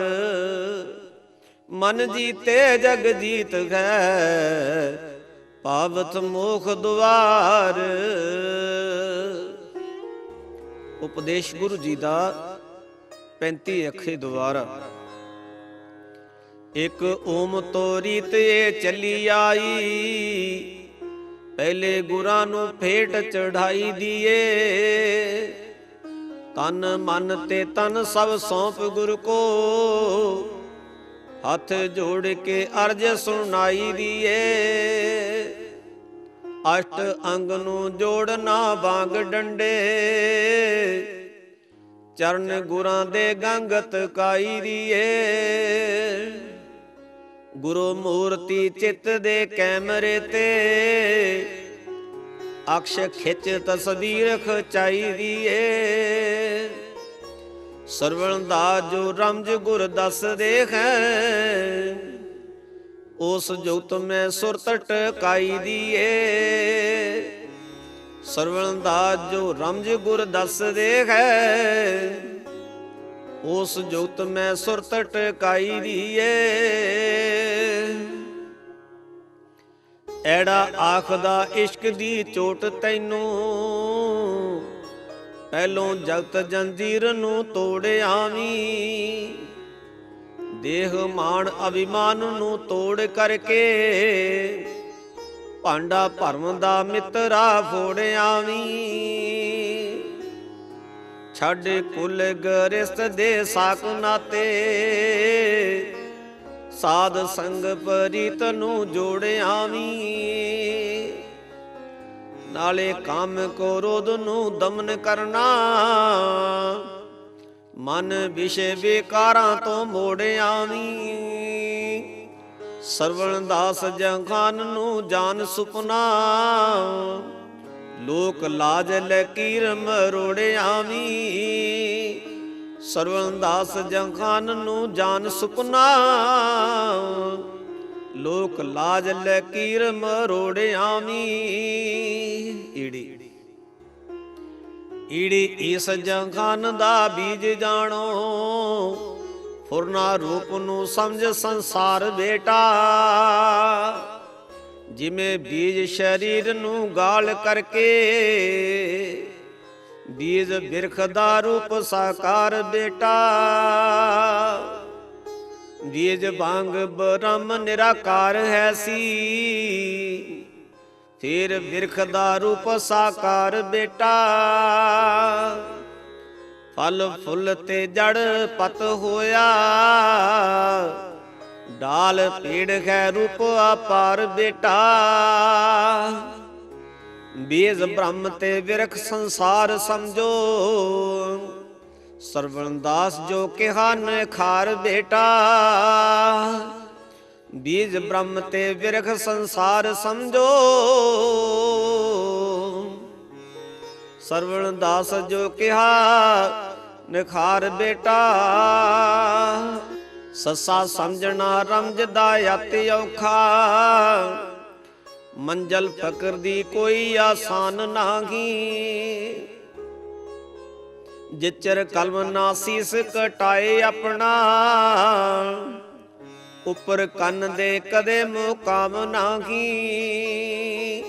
ਮਨ ਜੀਤੇ ਜਗ ਜੀਤ ਗਏ, ਪਾਵਤ ਮੋਖ ਦੁਆਰ। ਉਪਦੇਸ਼ ਗੁਰੂ ਜੀ ਦਾ 35 ਅੱਖਰੀ ਦੁਆਰਾ। ਇੱਕ ਓਮ ਤੋਰੀ ਤੇ ਚੱਲੀ ਆਈ, ਪਹਿਲੇ ਗੁਰਾਂ ਨੂੰ ਭੇਟ ਚੜਾਈ ਦੀਏ। ਤਨ ਮਨ ਤੇ ਤਨ ਸਭ ਸੌਂਪ ਗੁਰ ਕੋ, ਹੱਥ ਜੋੜ ਕੇ ਅਰਜ ਸੁਣਾਈ ਦੀਏ। ਅਸ਼ਟ ਅੰਗ ਨੂੰ ਜੋੜਨਾ ਵਾਂਗ ਡੰਡੇ, ਚਰਨ ਗੁਰਾਂ ਦੇ ਗੰਗਤ ਕਾਈ ਦੀਏ। ਗੁਰੂ ਮੂਰਤੀ ਚਿੱਤ ਦੇ ਕੈਮਰੇ ਤੇ, ਅਕਸ਼ ਖਿੱਚ ਤਸਵੀਰ ਖਚਾਈ ਦੀਏ। ਸਰਵਣ ਦਾ ਜੋ ਰਮਜ ਗੁਰ ਦੱਸ ਦੇਖੈ, ਉਸ ਜੁਗਤ ਮੈਂ ਸੁਰਤ ਟਕਾਈ ਦੀਏ। ਸਰਵਣ ਦਾ ਜੋ ਰਮਜ ਗੁਰ ਦੱਸ ਦੇਖੈ, ਉਸ ਜੁਗਤ ਮੈਂ ਸੁਰਤ ਟਕਾਈ ਦੀਏ। ਐੜਾ ਆਖਦਾ ਇਸ਼ਕ ਦੀ ਚੋਟ ਤੈਨੂੰ, ਪਹਿਲੋਂ ਜਗਤ ਜੰਜੀਰ ਨੂੰ ਤੋੜ ਆਵੀਂ, ਦੇਹ ਮਾਣ ਅਭਿਮਾਨ ਨੂੰ ਤੋੜ ਕਰਕੇ, ਭਾਂਡਾ ਭਰਮ ਦਾ ਮਿੱਤਰਾ ਫੋੜ ਆਵੀਂ। ਛੱਡ ਕੁਲ ਗ੍ਰਸਥ ਦੇ ਸਾਕ ਨਾਤੇ, ਸਾਧ ਸੰਗ ਪ੍ਰੀਤ ਨੂੰ ਜੋੜ ਆਵੀਂ। ਨਾਲੇ ਕਾਮ ਕ੍ਰੋਧ ਨੂੰ ਦਮਨ ਕਰਨਾ, ਮਨ ਵਿਸ਼ੇ ਵਿਕਾਰਾਂ ਤੋਂ ਮੋੜ ਆਵੀਂ। ਸਰਵਣ ਦਾਸ ਜਹਾਨ ਨੂੰ ਜਾਨ ਸੁਪਨਾ, ਲੋਕ ਲਾਜ ਲਕੀਰ ਮਰੋੜ ਆਵੀਂ। ਸਰਵਣ ਦਾਸ ਜਹਾਨ ਨੂੰ ਜਾਨ ਸੁਪਨਾ, ਲੋਕ ਲਾਜ ਲਕੀਰ ਮਰੋੜ ਆਵੀਂ। ਈੜੀ ਇਸ ਜਹਾਨ ਦਾ ਬੀਜ ਜਾਣੋ, ਫੁਰਨਾ ਰੂਪ ਨੂੰ ਸਮਝ ਸੰਸਾਰ ਬੇਟਾ। ਜਿਵੇਂ ਬੀਜ ਸਰੀਰ ਨੂੰ ਗਾਲ ਕਰਕੇ, ਬੀਜ ਬਿਰਖ ਦਾ ਰੂਪ ਸਾਕਾਰ ਬੇਟਾ। ਬੀਜ ਵਾਂਗ ਬ੍ਰਹਮ ਨਿਰਾਕਾਰ ਹੈ ਸੀ, ਫਿਰ ਬਿਰਖ ਦਾ ਰੂਪ ਸਾਕਾਰ ਬੇਟਾ। ਫਲ ਫੁੱਲ ਤੇ ਜੜ ਪਤ ਹੋਇਆ, ਡਾਲ ਪੀੜ ਹੈ ਰੂਪ ਆਪਾਰ ਬੇਟਾ। ਬੀਜ ਬ੍ਰਹਮ ਤੇ ਬਿਰਖ ਸੰਸਾਰ ਸਮਝੋ, ਸਰਵਣ ਦਾਸ ਜੋ ਕਿਹਾ ਨਿਖਾਰ ਬੇਟਾ। ਬੀਜ ਬ੍ਰਹਮ ਤੇ ਬਿਰਖ ਸੰਸਾਰ ਸਮਝੋ, ਸਰਵਣ ਦਾਸ ਜੋ ਕਿਹਾ ਨਿਖਾਰ ਬੇਟਾ। ਸੱਸਾ ਸਮਝਣਾ ਰਮਝਦਾ ਅਤਿ ਔਖਾ, ਮੰਜ਼ਲ ਫਕਰ ਦੀ ਕੋਈ ਆਸਾਨ ਨਾਹੀਂ। ਜਿਚਰ ਕਲਮ ਨਾ ਸੀਸ ਕਟਾਏ ਆਪਣਾ, ਉੱਪਰ ਕੰਨ ਦੇ ਕਦੇ ਮੁਕਾਮ ਨਾਹੀਂ।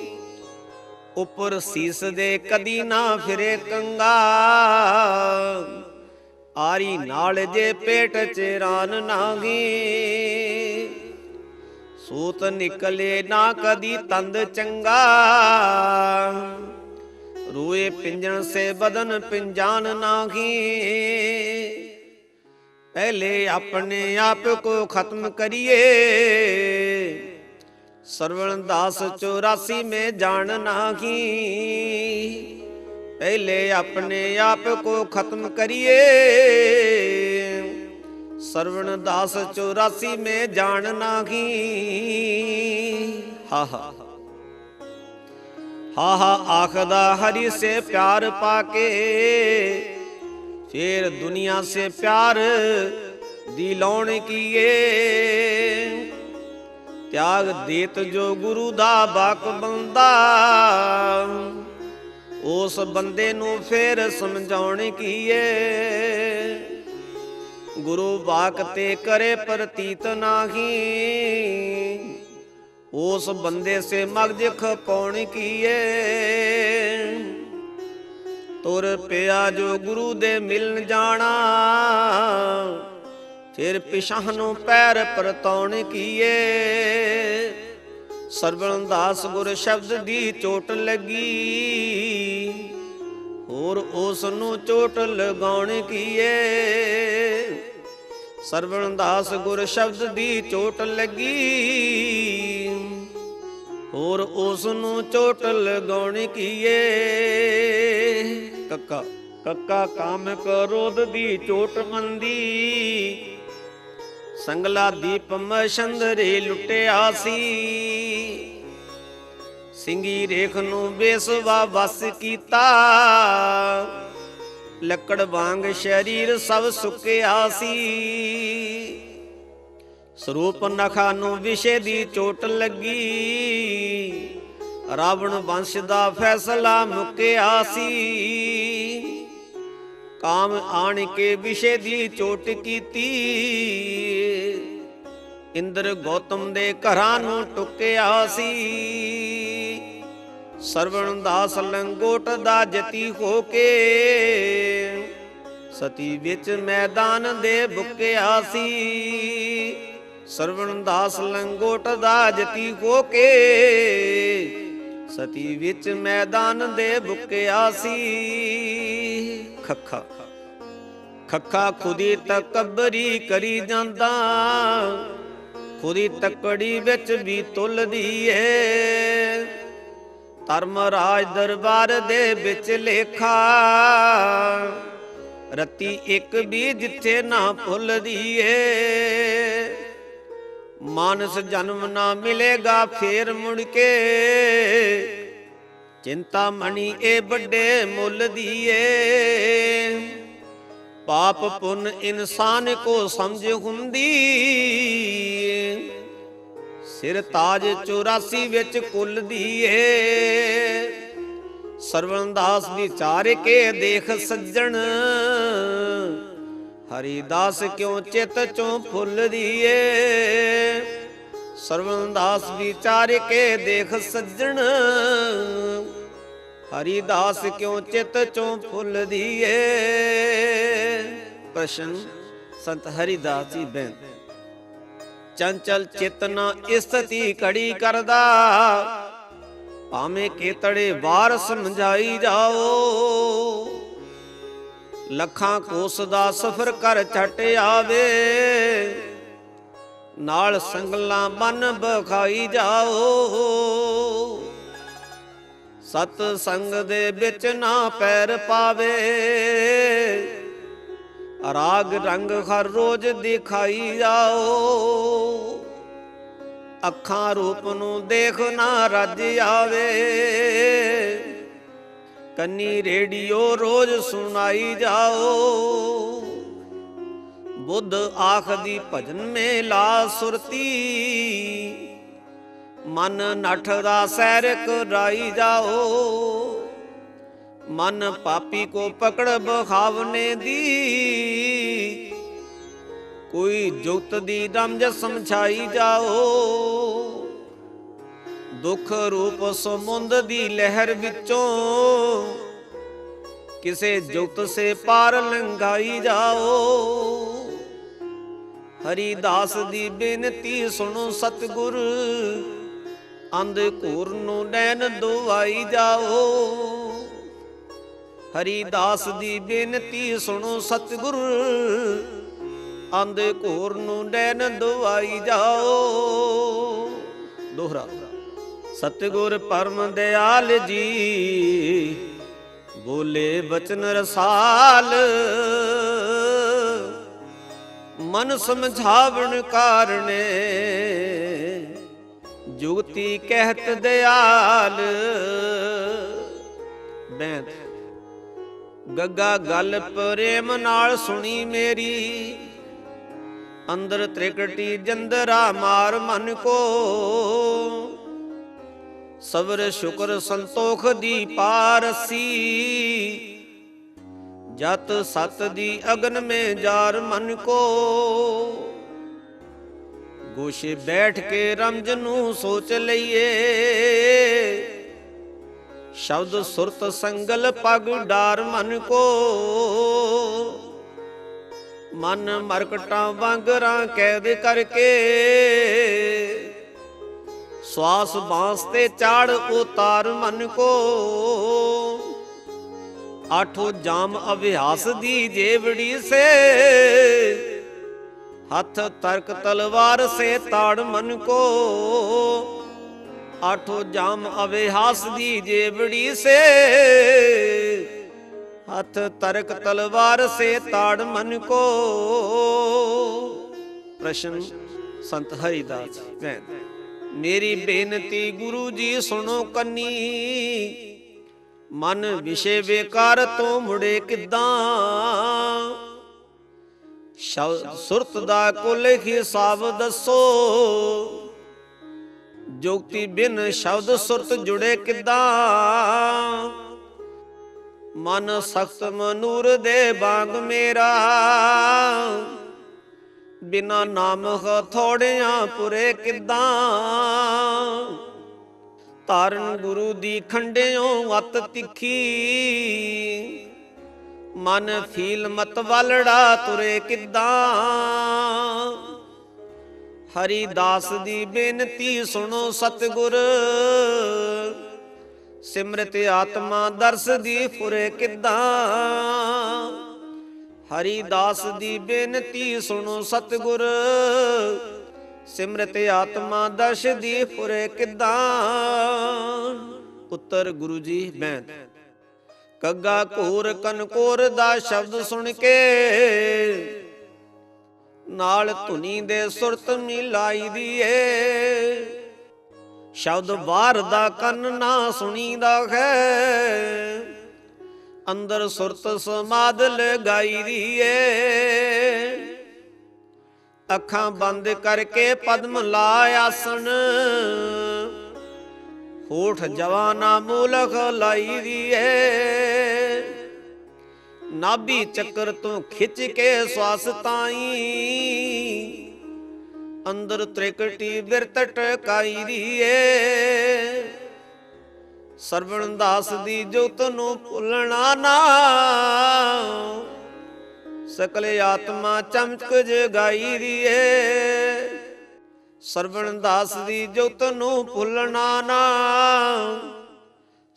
ਉੱਪਰ ਸੀਸ ਦੇ ਕਦੀ ਨਾ ਫਿਰੇ ਕੰਗਾ, ਆਰੀ ਨਾਲ ਜੇ ਪੇਟ ਚ ਰਾਨ ਨਾਹੀਂ। ਸੂਤ ਨਿਕਲੇ ਨਾ ਕਦੀ ਤੰਦ ਚੰਗਾ, ਰੂਏ ਪਿੰਜਣ ਸੇ ਬਦਨ ਪਿੰਜਾਨ ਨਾਹੀਂ। ਪਹਿਲੇ ਆਪਣੇ ਆਪ ਕੋ ਖਤਮ ਕਰੀਏ, ਸਰਵਣ ਦਾਸ 84 में जान नाही। पहले अपने आप को खत्म करिए, सरवण दास 84 में जान नाही। हा हा आखदा हरि से प्यार पाके, फिर दुनिया से प्यार दिलौन किए। त्याग देत जो गुरु दा बाक बंदा, उस बंदे नू फिर समझाउण कीए। गुरु बाक ते करे प्रतीत नाही, उस बंदे से मगज खपाउण कीए। तुर पिया जो गुरु दे मिलन जाना, फिर पिछां नूं पैर परताउण कीए। सरवण दास गुर शब्द दी चोट लगी, होर उस नूं चोट लगाउण कीए। सरवण दास गुर शब्द दी चोट लगी, होर उस नूं चोट लगाउण कीए। कक्का कक्का काम क्रोध दी चोट मंदी, संगला दीप मछंदरे लुटिया सी। सिंगी रेख नूं बेसवा बस कीता, लकड़ वांग शरीर सब सुकिया सी। स्वरूप नखा नूं विषे दी चोट लगी, रावण वंश दा फैसला मुकिया सी। काम आण के विषे दी चोट कीती, इंद्र गौतम दे घरां नूं टुकिया सी। ਸਰਵਣ ਦਾਸ ਲੰਗੋਟ ਦਾ ਜਤੀ ਹੋ ਕੇ ਸਤੀ ਵਿੱਚ ਮੈਦਾਨ ਦੇ ਬੁੱਕਿਆ ਸੀ। ਸਰਵਣ ਦਾਸ ਲੰਗੋਟ ਦਾ ਜਤੀ ਹੋ ਕੇ ਸਤੀ ਵਿੱਚ ਮੈਦਾਨ ਦੇ ਬੁੱਕਿਆ ਸੀ। ਖੱਖਾ ਖੱਖਾ ਖੁਦੀ ਤਕਬਰੀ ਕਰੀ ਜਾਂਦਾ, ਖੁਦੀ ਤਕੜੀ ਵਿੱਚ ਵੀ ਤੁਲਦੀ ਏ। ਧਰਮ ਰਾਜ ਦਰਬਾਰ ਦੇ ਵਿੱਚ ਲੇਖਾ, ਰਤੀ ਇੱਕ ਵੀ ਜਿੱਥੇ ਨਾ ਭੁੱਲਦੀ ਏ। ਮਾਨਸ ਜਨਮ ਨਾ ਮਿਲੇਗਾ ਫੇਰ ਮੁੜ ਕੇ, ਚਿੰਤਾ ਮਣੀ ਇਹ ਵੱਡੇ ਮੁੱਲ ਦੀ ਏ। ਪਾਪ ਪੁੰਨ ਇਨਸਾਨ ਕੋ ਸਮਝ ਹੁੰਦੀ, ਸਿਰ ਤਾਜ 84 ਵਿੱਚ ਕੁੱਲ ਦੀ ਏ। ਸਰਵਣ ਦਾਸ ਵਿਚਾਰ ਕੇ ਦੇਖ ਸੱਜਣ, ਹਰੀ ਦਾਸ ਕਿਉਂ ਚਿਤ ਚੋਂ ਫੁੱਲਦੀ ਏ। ਸਰਵਣ ਦਾਸ ਵਿਚਾਰ ਕੇ ਦੇਖ ਸੱਜਣ, ਹਰੀ ਦਾਸ ਕਿਉਂ ਚਿਤ ਚੋਂ ਫੁੱਲਦੀ ਏ। ਪ੍ਰਸ਼ਨ ਸੰਤ ਹਰੀਦਾਸ ਜੀ ਬੇਨਤੀ। ਚੰਚਲ ਚਿਤਨਾ ਇਸਤੀ ਕੜੀ ਕਰਦਾ, ਭਾਵੇਂ ਕੇਤੜੇ ਵਾਰ ਸਮਝਾਈ ਜਾਓ। ਲੱਖਾਂ ਕੋਸ ਦਾ ਸਫ਼ਰ ਕਰ ਛੱਟ ਆਵੇ, ਨਾਲ ਸੰਗਲਾਂ ਬਨ ਬਖਾਈ ਜਾਓ। ਸਤ ਸੰਗ ਦੇ ਵਿੱਚ ਨਾ ਪੈਰ ਪਾਵੇ, ਰਾਗ ਰੰਗ ਹਰ ਰੋਜ਼ ਦਿਖਾਈ ਜਾਓ। ਅੱਖਾਂ ਰੂਪ ਨੂੰ ਦੇਖ ਨਾ ਰੱਜ ਆਵੇ, ਕੰਨੀ ਰੇਡੀਓ ਰੋਜ਼ ਸੁਣਾਈ ਜਾਓ। ਬੁੱਧ ਆਖਦੀ ਭਜਨ ਮੇ ਲਾ ਸੁਰਤੀ, ਮਨ ਨੱਠ ਦਾ ਸੈਰ ਕਰਾਈ ਜਾਓ। ਮਨ ਪਾਪੀ ਕੋ ਪਕੜ ਬਖਾਵਨੇ ਦੀ, ਕੋਈ ਜੁਗਤ ਦੀ ਰਮਜ ਸਮਝਾਈ ਜਾਓ। ਦੁੱਖ ਰੂਪ ਸਮੁੰਦ ਦੀ ਲਹਿਰ ਵਿੱਚੋਂ, ਕਿਸੇ ਜੁਗਤ ਸੇ ਪਾਰ ਲੰਘਾਈ ਜਾਓ। ਹਰੀ ਦਾਸ ਦੀ ਬੇਨਤੀ ਸੁਣੋ ਸਤਿਗੁਰ, ਅੰਧ ਘੂਰ ਨੂੰ ਨੈਣ ਦੁਆਈ ਜਾਓ। ਹਰੀ ਦਾਸ ਦੀ ਬੇਨਤੀ ਸੁਣੋ ਸਤਿਗੁਰ, ਅੰਧ ਘੂਰ ਨੂੰ ਨੈਣ ਦੁਆਈ ਜਾਓ। ਦੋਹਰਾ। ਸਤਿਗੁਰ ਪਰਮ ਦਿਆਲ ਜੀ, ਬੋਲੇ ਬਚਨ ਰਸਾਲ। ਮਨ ਸਮਝਾਵਣ ਕਾਰਣੇ, ਜੁਗਤੀ ਕਹਿਤ ਦਿਆਲ। ਬੈਂਤ ਗੱਗਾ ਗੱਲ ਪ੍ਰੇਮ ਨਾਲ ਸੁਣੀ ਮੇਰੀ, ਅੰਦਰ ਤ੍ਰਿਕਟੀ ਜੰਦਰਾ ਮਾਰ ਮਨ ਕੋ। ਸਬਰ ਸ਼ੁਕਰ ਸੰਤੋਖ ਦੀ ਪਾਰਸੀ, ਜਤ ਸਤ ਦੀ ਅਗਨ ਮੇ ਜਾਰ ਮਨ ਕੋ। ਗੋਸ਼ੇ ਬੈਠ ਕੇ ਰਮਜ ਨੂੰ ਸੋਚ ਲਈਏ, ਸ਼ਬਦ ਸੁਰਤ ਸੰਗਲ ਪਗ ਡਾਰ ਮਨ ਕੋ। ਮਨ ਮਰਕਟਾਂ ਵਾਂਗਰਾਂ ਕੈਦ ਕਰਕੇ, ਸਵਾਸ ਬਾਂਸ ਤੇ ਚਾੜ ਉਤਾਰ ਮਨ ਕੋ। ਆਠੋ ਜਾਮ ਅਭਿਆਸ ਦੀ ਜੇਵੜੀ ਸੇ, ਹੱਥ ਤਰਕ ਤਲਵਾਰ ਸੇ ਤਾੜ ਮਨ ਕੋ। ਆਠੋ ਜਾਮ ਅਭਿਆਸ ਦੀ ਜੇਵੜੀ ਸੇ, ਹੱਥ ਤਰਕ ਤਲਵਾਰ ਸੇ ਤਾੜ ਮਨ ਕੋ। ਪ੍ਰਸ਼ਨ ਸੰਤ ਹਰੀਦਾਸ ਜੀ। ਮੇਰੀ ਬੇਨਤੀ ਗੁਰੂ ਜੀ ਸੁਣੋ ਕੰਨੀ, ਮਨ ਵਿਸ਼ੇ ਬੇਕਾਰ ਤੋਂ ਮੁੜੇ ਕਿੱਦਾਂ। ਸ਼ਬਦ ਸੁਰਤ ਦਾ ਕੁਲ ਹਿਸਾਬ ਦੱਸੋ, ਜੁਗਤੀ ਬਿਨ ਸ਼ਬਦ ਸੁਰਤ ਜੁੜੇ ਕਿੱਦਾਂ। ਮਨ ਸਖਤ ਮਨੂਰ ਦੇ ਬਾਗ ਮੇਰਾ, ਬਿਨਾ ਨਾਮ ਹਥੋੜਿਆਂ ਪੁਰੇ ਕਿੱਦਾਂ। ਧਾਰਨ ਗੁਰੂ ਦੀ ਖੰਡਿਓ ਅਤ ਤਿੱਖੀ, ਮਨ ਫੀਲ ਮਤ ਵਾਲੜਾ ਤੁਰੇ ਕਿੱਦਾਂ। ਹਰੀ ਦਾਸ ਦੀ ਬੇਨਤੀ ਸੁਣੋ ਸਤਿਗੁਰ, ਸਿਮਰਤ ਆਤਮਾ ਦਰਸ ਦੀ ਫੁਰੇ ਕਿੱਦਾਂ। ਹਰੀ ਦਾਸ ਦੀ ਬੇਨਤੀ ਸੁਣੋ ਸਤਿਗੁਰ, ਸਿਮਰਤ ਆਤਮਾ ਦਰਸ ਦੀ ਫੁਰੇ ਕਿੱਦਾਂ। ਉੱਤਰ ਗੁਰੂ ਜੀ ਬੈਂਤ। ਕੱਗਾ ਘੂਰ ਕਨਕੋਰ ਦਾ ਸ਼ਬਦ ਸੁਣ ਕੇ, ਨਾਲ ਧੁਨੀ ਦੇ ਸੁਰਤ ਮਿਲਾਈ ਦੀਏ। ਸ਼ਬਦ ਬਾਹਰ ਦਾ ਕੰਨ ਨਾ ਸੁਣੀਦਾ ਹੈ, ਅੰਦਰ ਸੁਰਤ ਸਮਾਦ ਲਗਾਈ ਦੀਏ। ਅੱਖਾਂ ਬੰਦ ਕਰਕੇ ਪਦਮ ਲਾ ਆਸਣ, ਹੋਠ ਜਵਾਨਾ ਮੂਲਖ ਲਾਈ ਦੀਏ। ਨਾਭੀ ਚੱਕਰ ਤੋਂ ਖਿੱਚ ਕੇ ਸਵਾਸ ਤਾਈ, ਅੰਦਰ ਤ੍ਰਿਕਟੀ ਬਿਰਤ ਟਕਾਈ ਦੀਏ। ਸਰਵਣ ਦਾਸ ਦੀ ਜੋਤ ਨੂੰ ਭੁੱਲਣਾ ਨਾ, ਸਕਲ ਆਤਮਾ ਚਮਕ ਜਗਾਈ ਦੀਏ। ਸਰਵਣ ਦਾਸ ਦੀ ਜੋਤ ਨੂੰ ਭੁੱਲਣਾ ਨਾ,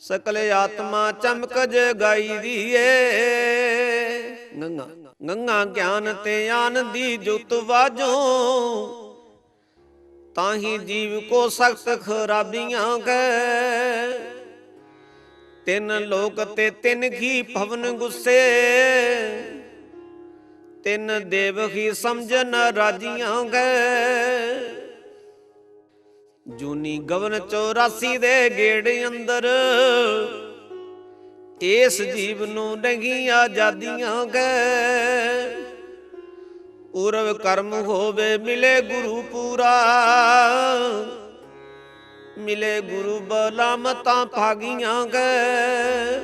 ਸਕਲ ਆਤਮਾ ਚਮਕ ਜਗਾਈ ਦੀਏ। ਗੰਗਾ ਗੰਗਾ ਗਿਆਨ ਤੇ ਆਨ ਦੀ ਜੋਤ ਵਾਜੋ, ਤਾਹੀ ਜੀਵ ਕੋ ਸਖਤ ਖਰਾਬੀਆਂ ਗਏ। ਤਿੰਨ ਲੋਕ ਤੇ ਤਿੰਨ ਹੀ ਭਵਨ ਗੁੱਸੇ, ਤਿੰਨ ਦੇਵ ਹੀ ਸਮਝਨ ਰਾਜੀਆਂ ਗਏ। ਜੂਨੀ ਗਵਨ 84 ਦੇ ਗੇੜ ਅੰਦਰ, ਇਸ ਜੀਵ ਨੂੰ ਨਹੀਂ ਆਜ਼ਾਦੀਆਂ ਗਏ। ਪੂਰਵ ਕਰਮ ਹੋਵੇ ਮਿਲੇ ਗੁਰੂ ਪੂਰਾ, ਮਿਲੇ ਗੁਰੂ ਬਲਾਮਤਾਂ ਭਾਗੀਆਂ ਗਏ।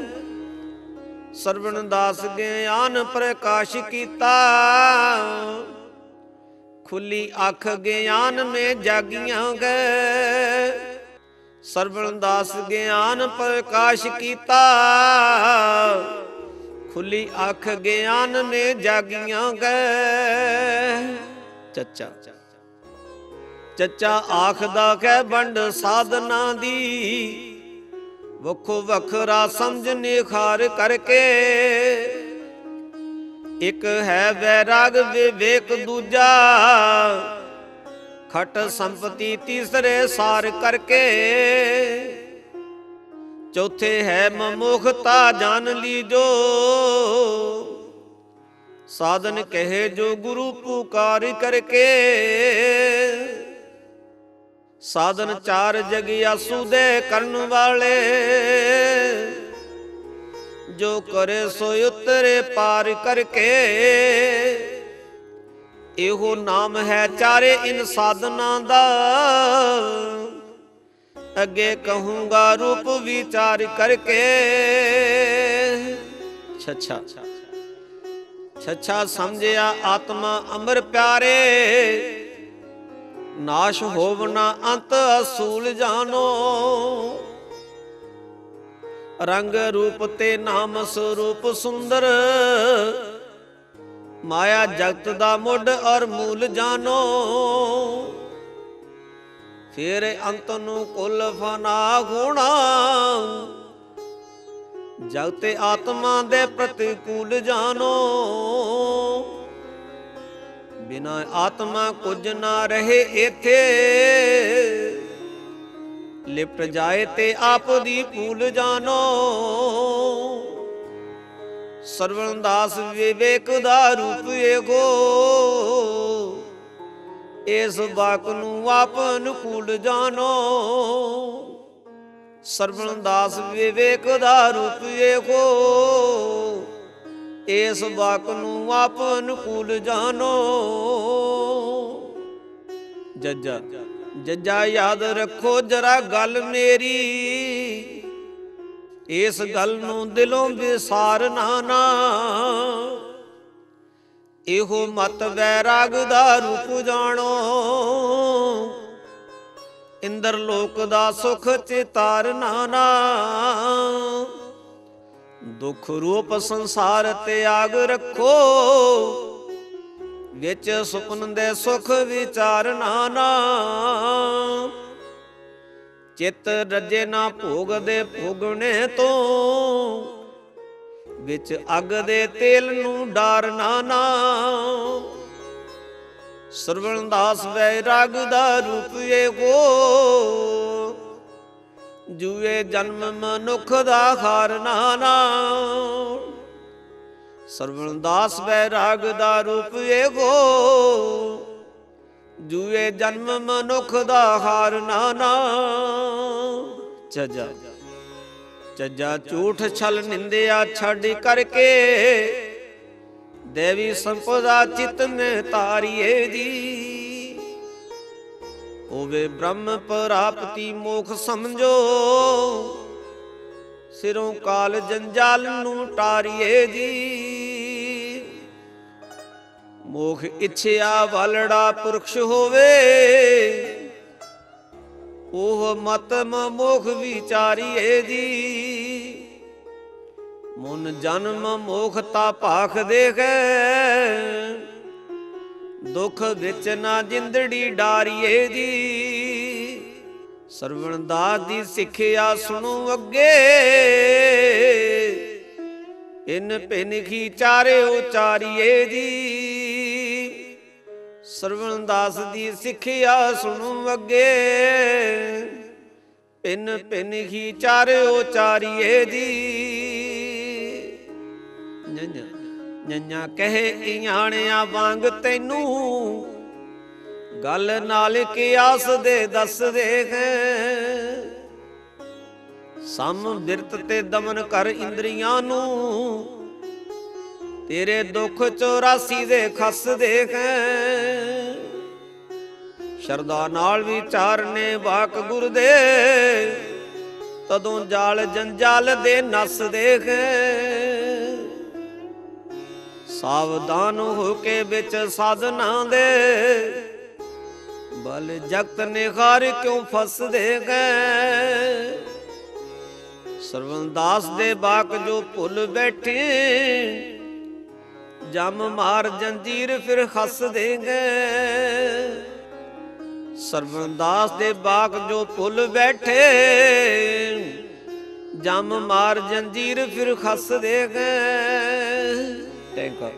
ਸਰਵਣ ਦਾਸ ਗਿਆਨ ਪ੍ਰਕਾਸ਼ ਕੀਤਾ, ਖੁੱਲੀ ਅੱਖ ਗਿਆਨ ਮੇ ਜਾਗੀਆਂ ਗਏ। ਸਰਵਣ ਦਾਸ ਗਿਆਨ ਪ੍ਰਕਾਸ਼ ਕੀਤਾ, ਖੁੱਲੀ ਅੱਖ ਗਿਆਨ ਮੇ ਜਾਗੀਆਂ ਗਏ। ਚੱਚਾ ਚੱਚਾ ਆਖਦਾ ਕਹਿ ਵੰਡ ਸਾਧਨਾ ਦੀ, ਵੱਖੋ ਵੱਖਰਾ ਸਮਝ ਨਿਖਾਰ ਕਰਕੇ। ਇੱਕ ਹੈ ਵੈਰਾਗ ਵਿਵੇਕ ਦੂਜਾ, ਖਟ ਸੰਪਤੀ ਤੀਸਰੇ ਸਾਰ ਕਰਕੇ। ਚੌਥੇ ਹੈ ਮਮੁਖਤਾ ਜਾਣ ਲੀਜੋ, ਸਾਧਨ ਕਹੇ ਜੋ ਗੁਰੂ ਪੁਕਾਰ ਕਰਕੇ। ਸਾਧਨ ਚਾਰ ਜਗਿਆਸੂ ਦੇ ਕਰਨ ਵਾਲੇ, ਜੋ ਕਰੇ ਸੋ ਉਤਰੇ ਪਾਰ ਕਰਕੇ। ਇਹੋ ਨਾਮ ਹੈ ਚਾਰੇ ਇਨ ਸਾਧਨਾ ਦਾ, ਅੱਗੇ ਕਹੂੰਗਾ ਰੂਪ ਵਿਚਾਰ ਕਰਕੇ। ਛੱਛਾ ਛੱਛਾ ਸਮਝਿਆ ਆਤਮਾ ਅਮਰ ਪਿਆਰੇ, ਨਾਸ਼ ਹੋਵਨਾ ਅੰਤ ਅਸੂਲ ਜਾਨੋ। ਰੰਗ ਰੂਪ ਤੇ ਨਾਮ ਸਰੂਪ ਸੁੰਦਰ, ਮਾਇਆ ਜਗਤ ਦਾ ਮੁੱਢ ਔਰ ਮੂਲ ਜਾਨੋ। ਫਿਰ ਅੰਤ ਨੂੰ ਕੁਲ ਫਨਾ ਹੋਣਾ, ਜਗਤ ਆਤਮਾ ਦੇ ਪ੍ਰਤੀਕੂਲ ਜਾਨੋ। ਬਿਨਾ ਆਤਮਾ ਕੁਝ ਨਾ ਰਹੇ ਇੱਥੇ, ਲਿਪਟ ਜਾਏ ਤੇ ਆਪ ਦੀ ਭੂਲ ਜਾਨੋ। ਸਰਵਣ ਦਾਸ ਵਿਵੇਕ ਦਾ ਰੂਪ ਏਗੋ, ਇਸ ਵਾਕ ਨੂੰ ਆਪ ਅਨੁਕੂਲ ਜਾਨੋ। ਸਰਵਣ ਦਾਸ ਵਿਵੇਕ ਦਾ ਰੂਪ ਏਗੋ, ਇਸ ਵਾਕ ਨੂੰ ਆਪ ਅਨੁਕੂਲ ਜਾਨੋ। ਜੱਜਾ ਜੱਜਾ ਯਾਦ ਰੱਖੋ ਜਰਾ ਗੱਲ ਮੇਰੀ, ਇਸ ਗੱਲ ਨੂੰ ਦਿਲੋਂ ਵਿਸਾਰਨਾ ਨਾ। ਇਹੋ ਮਤ ਵੈਰਾਗ ਦਾ ਰੂਪ ਜਾਣੋ, ਇੰਦਰ ਲੋਕ ਦਾ ਸੁਖ ਚਿਤਾਰ ਨਾਨਾ। ਦੁਖ ਰੂਪ ਸੰਸਾਰ ਤਿਆਗ ਰੱਖੋ, ਵਿੱਚ ਸੁਪਨ ਦੇ ਸੁਖ ਵਿਚਾਰ ਨਾਨਾ। ਚਿੱਤ ਰੱਜੇ ਨਾ ਭੋਗ ਦੇ ਭੋਗਣੇ ਤੋਂ, ਵਿੱਚ ਅੱਗ ਦੇ ਤੇਲ ਨੂੰ ਡਾਰ ਨਾਨਾ। ਸਰਵਣ ਦਾਸ ਵੈਰਾਗ ਦਾ ਰੂਪ ਏਗੋ, ਜੂਏ ਜਨਮ ਮਨੁੱਖ ਦਾ ਹਾਰ ਨਾਨਾ। ਸਰਵਣ ਦਾਸ ਵੈਰਾਗ ਦਾ ਰੂਪ ਏਗੋ, ਜੂਏ ਜਨਮ ਮਨੁੱਖ ਦਾ ਹਾਰ ਨਾਨਾ। ਚੱਜਾ ਚੱਜਾ ਝੂਠ ਛਲ ਨਿੰਦਿਆ ਛੱਡ ਕਰਕੇ, ਦੇਵੀ ਸੰਪਦਾ ਚਿਤ ਨੇ ਤਾਰੀਏ ਜੀ। ਹੋਵੇ ਬ੍ਰਹਮ ਪ੍ਰਾਪਤੀ ਮੋਖ ਸਮਝੋ, ਸਿਰੋਂ ਕਾਲ ਜੰਜਾਲ ਨੂੰ ਟਾਰੀਏ ਜੀ। ਮੋਖ ਇੱਛਿਆ ਵਾਲੜਾ ਪੁਰਖ ਹੋਵੇ, ਉਹ ਮਤਮ ਮੋਖ ਵਿਚਾਰੀਏ ਜੀ। ਮਨ ਜਨਮ ਮੋਖਤਾ ਭਾਖ ਦੇਖੈ, ਦੁਖ ਵਿੱਚ ਨਾ ਜਿੰਦੜੀ ਡਾਰੀਏ ਜੀ। ਸਰਵਣ ਦਾਸ ਦੀ ਸਿੱਖਿਆ ਸੁਣੋ ਅੱਗੇ, ਇਨ ਭਿਨਖੀ ਚਾਰੇ ਉਚਾਰੀਏ ਜੀ। ਸਰਵਣ ਦਾਸ ਦੀ ਸਿੱਖਿਆ ਸੁਣੋ ਅੱਗੇ, ਇਨ ਭਿਨਖੀ ਚਾਰੇ ਉਚਾਰੀਏ ਜੀ। ਨੰਨਾ ਕਹੇ ਇਆਣਿਆ ਵਾਂਗ ਤੈਨੂੰ, ਗੱਲ ਨਾਲ ਕਿਆਸ ਦੇ ਦੱਸ ਦੇਖ। ਸਮ ਬਿਰਤ ਤੇ ਦਮਨ ਕਰ ਇੰਦਰੀਆਂ ਨੂੰ, ਤੇਰੇ ਦੁੱਖ 84 ਦੇ ਖਸ ਦੇਖ। ਸ਼ਰਧਾ ਨਾਲ ਵਿਚਾਰਨੇ ਵਾਕ ਗੁਰ ਦੇ, ਤਦੋਂ ਜਾਲ ਜੰਜਾਲ ਦੇ ਨਸ ਦੇਖ। ਸਾਵਧਾਨ ਹੋ ਕੇ ਵਿੱਚ ਸਾਧਨਾ ਦੇ, ਬਲ ਜਗਤ ਨਿਖਾਰ ਕਿਉਂ ਫਸ ਦੇਖ। ਸਰਵਣ ਦਾਸ ਦੇ ਬਾਕ ਜੋ ਭੁੱਲ ਬੈਠੇ, ਜਮ ਮਾਰ ਜੰਜੀਰ ਫਿਰ ਖਸ ਦੇਂਗੇ। ਸਰਵਣ ਦਾਸ ਦੇ ਬਾਕ ਜੋ ਭੁੱਲ ਬੈਠੇ, ਜਮ ਮਾਰ ਜੰਜੀਰ ਫਿਰ ਖਸ ਦੇਂਗੇ। ਟੈਂਕਾ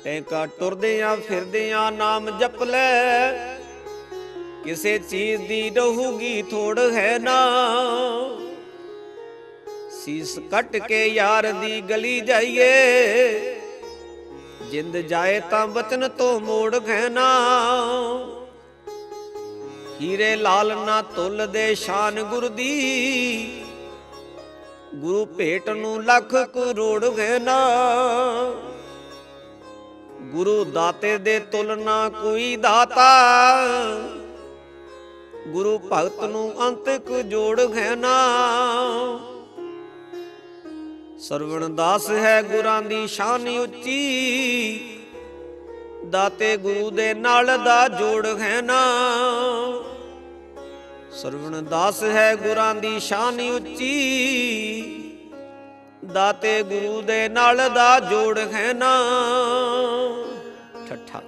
ਟੈਂਕਾ ਟੁਰਦਿਆਂ ਫਿਰਦਿਆਂ ਨਾਮ ਜਪ ਲੈ, ਕਿਸੇ ਚੀਜ਼ ਦੀ ਰਹੂਗੀ ਥੋੜ ਹੈ ਨਾ। ਸੀਸ ਕੱਟ ਕੇ ਯਾਰ ਦੀ ਗਲੀ ਜਾਈਏ, ਜਿੰਦ ਜਾਏ ਤਾਂ ਬਚਨ ਤੋਂ ਮੋੜ ਖੈਨਾ। ਹੀਰੇ ਲਾਲ ਨਾ ਤੁਲ ਦੇ ਸ਼ਾਨ ਗੁਰ ਦੀ, ਗੁਰੂ ਭੇਟ ਨੂੰ ਲੱਖ ਕਰੋੜ ਖੈਨਾ। ਗੁਰੂ ਦਾਤੇ ਦੇ ਤੁਲ ਨਾ ਕੋਈ ਦਾਤਾ, ਗੁਰੂ ਭਗਤ ਨੂੰ ਅੰਤਕ ਜੋੜ ਖੈਨਾ। ਸਰਵਣ ਦਾਸ ਹੈ ਗੁਰਾਂ ਦੀ ਸ਼ਾਨ ਉੱਚੀ, ਦਾਤੇ ਗੁਰੂ ਦੇ ਨਾਲ ਦਾ ਜੋੜ ਹੈ ਨਾ। ਸਰਵਣ ਦਾਸ ਹੈ ਗੁਰਾਂ ਦੀ ਸ਼ਾਨ ਉੱਚੀ, ਦਾਤੇ ਗੁਰੂ ਦੇ ਨਾਲ ਦਾ ਜੋੜ ਹੈ ਨਾ। ਠੱਠਾ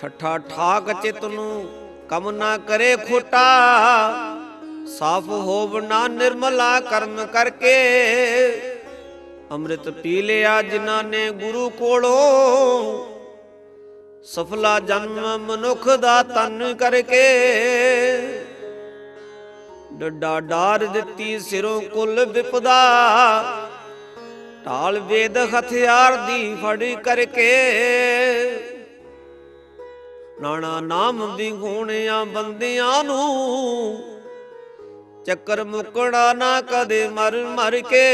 ਠੱਠਾ ਠਾਕ ਚਿਤ ਨੂੰ ਕਮ ਨਾ ਕਰੇ ਖੋਟਾ, ਸਾਫ ਹੋਵਨਾ ਨਿਰਮਲਾ ਕਰਮ ਕਰਕੇ। ਅੰਮ੍ਰਿਤ ਪੀ ਲਿਆ ਜਿਨ੍ਹਾਂ ਨੇ ਗੁਰੂ ਕੋਲੋਂ, ਸਫਲਾ ਜਨਮ ਮਨੁੱਖ ਦਾ ਤਨ ਕਰਕੇ। ਡੱਡਾ ਡਾਰ ਦਿੱਤੀ ਸਿਰੋਂ ਕੁਲ ਵਿਪਦਾ, ਢਾਲ ਵੇਦ ਹਥਿਆਰ ਦੀ ਫੜ ਕਰਕੇ। ਨਾਣਾ ਨਾਮ ਵਿਗੂਣਿਆ ਬੰਦਿਆਂ ਨੂੰ, ਚੱਕਰ ਮੁਕਣਾ ਨਾ ਕਦੇ ਮਰ ਮਰ ਕੇ।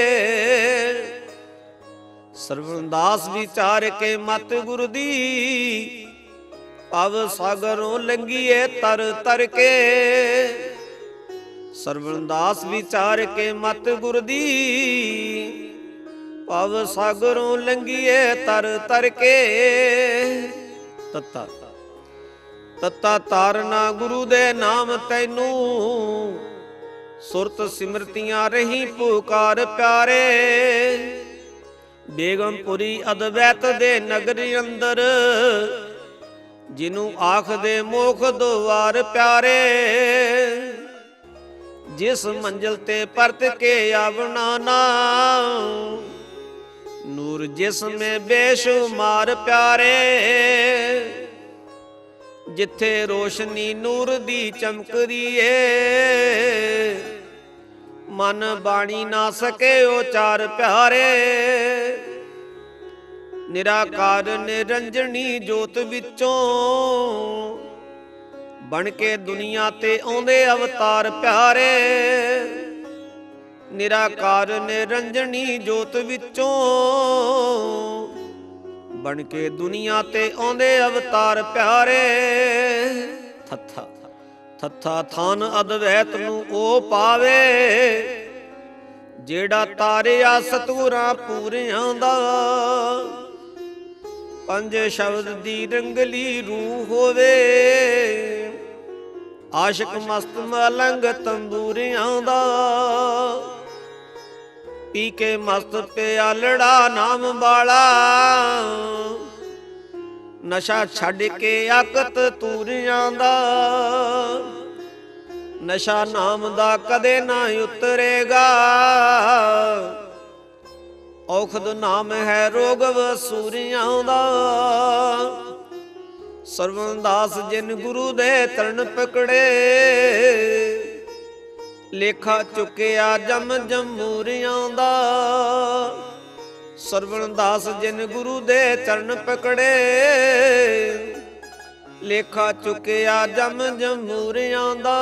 ਸਰਵਣ ਦਾਸ ਵਿਚਾਰ ਕੇ ਮਤ ਗੁਰ ਦੀ, ਭਵ ਸਾਗਰੋਂ ਲੰਘੀਏ ਤਰ ਤਰ ਕੇ। ਸਰਵਣ ਦਾਸ ਵਿਚਾਰ ਕੇ ਮਤ ਗੁਰ ਦੀ, ਭਵ ਸਾਗਰੋਂ ਲੰਘੀਏ ਤਰ ਤਰ ਕੇ। ਤਤਾ ਤਤਾ ਤਾਰਨਾ ਗੁਰੂ ਦੇ ਨਾਮ ਤੈਨੂੰ, ਸੁਰਤ ਸਿਮਰਤੀਆਂ ਰਹੀ ਪੁਕਾਰ ਪਿਆਰੇ। ਬੇਗਮਪੁਰੀ ਅਦਵੈਤ ਦੇ ਨਗਰ ਅੰਦਰ, ਜਿਹਨੂੰ ਆਖਦੇ ਮੋਖ ਦੁਆਰ ਪਿਆਰੇ। ਜਿਸ ਮੰਜ਼ਿਲ ਤੇ ਪਰਤ ਕੇ ਆਵਣਾ ਨਾ, ਨੂਰ ਜਿਸਮੇ ਬੇਸ਼ੁਮਾਰ ਪਿਆਰੇ। ਜਿੱਥੇ ਰੋਸ਼ਨੀ ਨੂਰ ਦੀ ਚਮਕਦੀ ਏ, ਮਨ ਬਾਣੀ ਨਾ ਸਕੇ ਉਚਾਰ ਪਿਆਰੇ। ਨਿਰਾਕਾਰ ਨਿਰੰਜਣੀ ਜੋਤ ਵਿੱਚੋਂ, ਬਣ ਕੇ ਦੁਨੀਆ ਤੇ ਆਉਂਦੇ ਅਵਤਾਰ ਪਿਆਰੇ। ਨਿਰਾਕਾਰ ਨਿਰੰਜਣੀ ਜੋਤ ਵਿੱਚੋਂ, ਬਣ ਕੇ ਦੁਨੀਆ ਤੇ ਆਉਂਦੇ ਅਵਤਾਰ ਪਿਆਰੇ। ਥੱਥਾ ਥੱਥਾ ਥਾਨ ਅਦਵੈਤ ਨੂੰ ਉਹ ਪਾਵੇ, ਜਿਹੜਾ ਤਾਰਿਆ ਸਤਿਗੁਰਾਂ ਪੂਰਿਆਂ ਦਾ। ਪੰਜ ਸ਼ਬਦ ਦੀ ਰੰਗਲੀ ਰੂਹ ਹੋਵੇ, ਆਸ਼ਿਕ ਮਸਤ ਮਲੰਗ ਤੰਬੂਰਿਆਂ ਦਾ। ਪੀ ਕੇ ਮਸਤ ਪਿਆਲੜਾ ਨਾਮ ਵਾਲਾ, ਨਸ਼ਾ ਛੱਡ ਕੇ ਅਕਤ ਤੂਰਿਆਂ ਦਾ। ਨਸ਼ਾ ਨਾਮ ਦਾ ਕਦੇ ਨਾ ਉਤਰੇਗਾ, ਔਖਦ ਨਾਮ ਹੈ ਰੋਗ ਵਸੂਰਿਆਂ ਦਾ। ਸਰਵਣ ਦਾਸ ਜਿਨ ਗੁਰੂ ਦੇ ਤਰਨ ਪਕੜੇ, ਲੇਖਾ ਚੁੱਕਿਆ ਜਮ ਜਮੂਰਿਆਂ ਦਾ। ਸਰਵਣ ਦਾਸ ਜਿਨ ਗੁਰੂ ਦੇ ਚਰਨ ਪਕੜੇ, ਲੇਖਾ ਚੁੱਕਿਆ ਜਮ ਜਮੂਰਿਆਂ ਦਾ।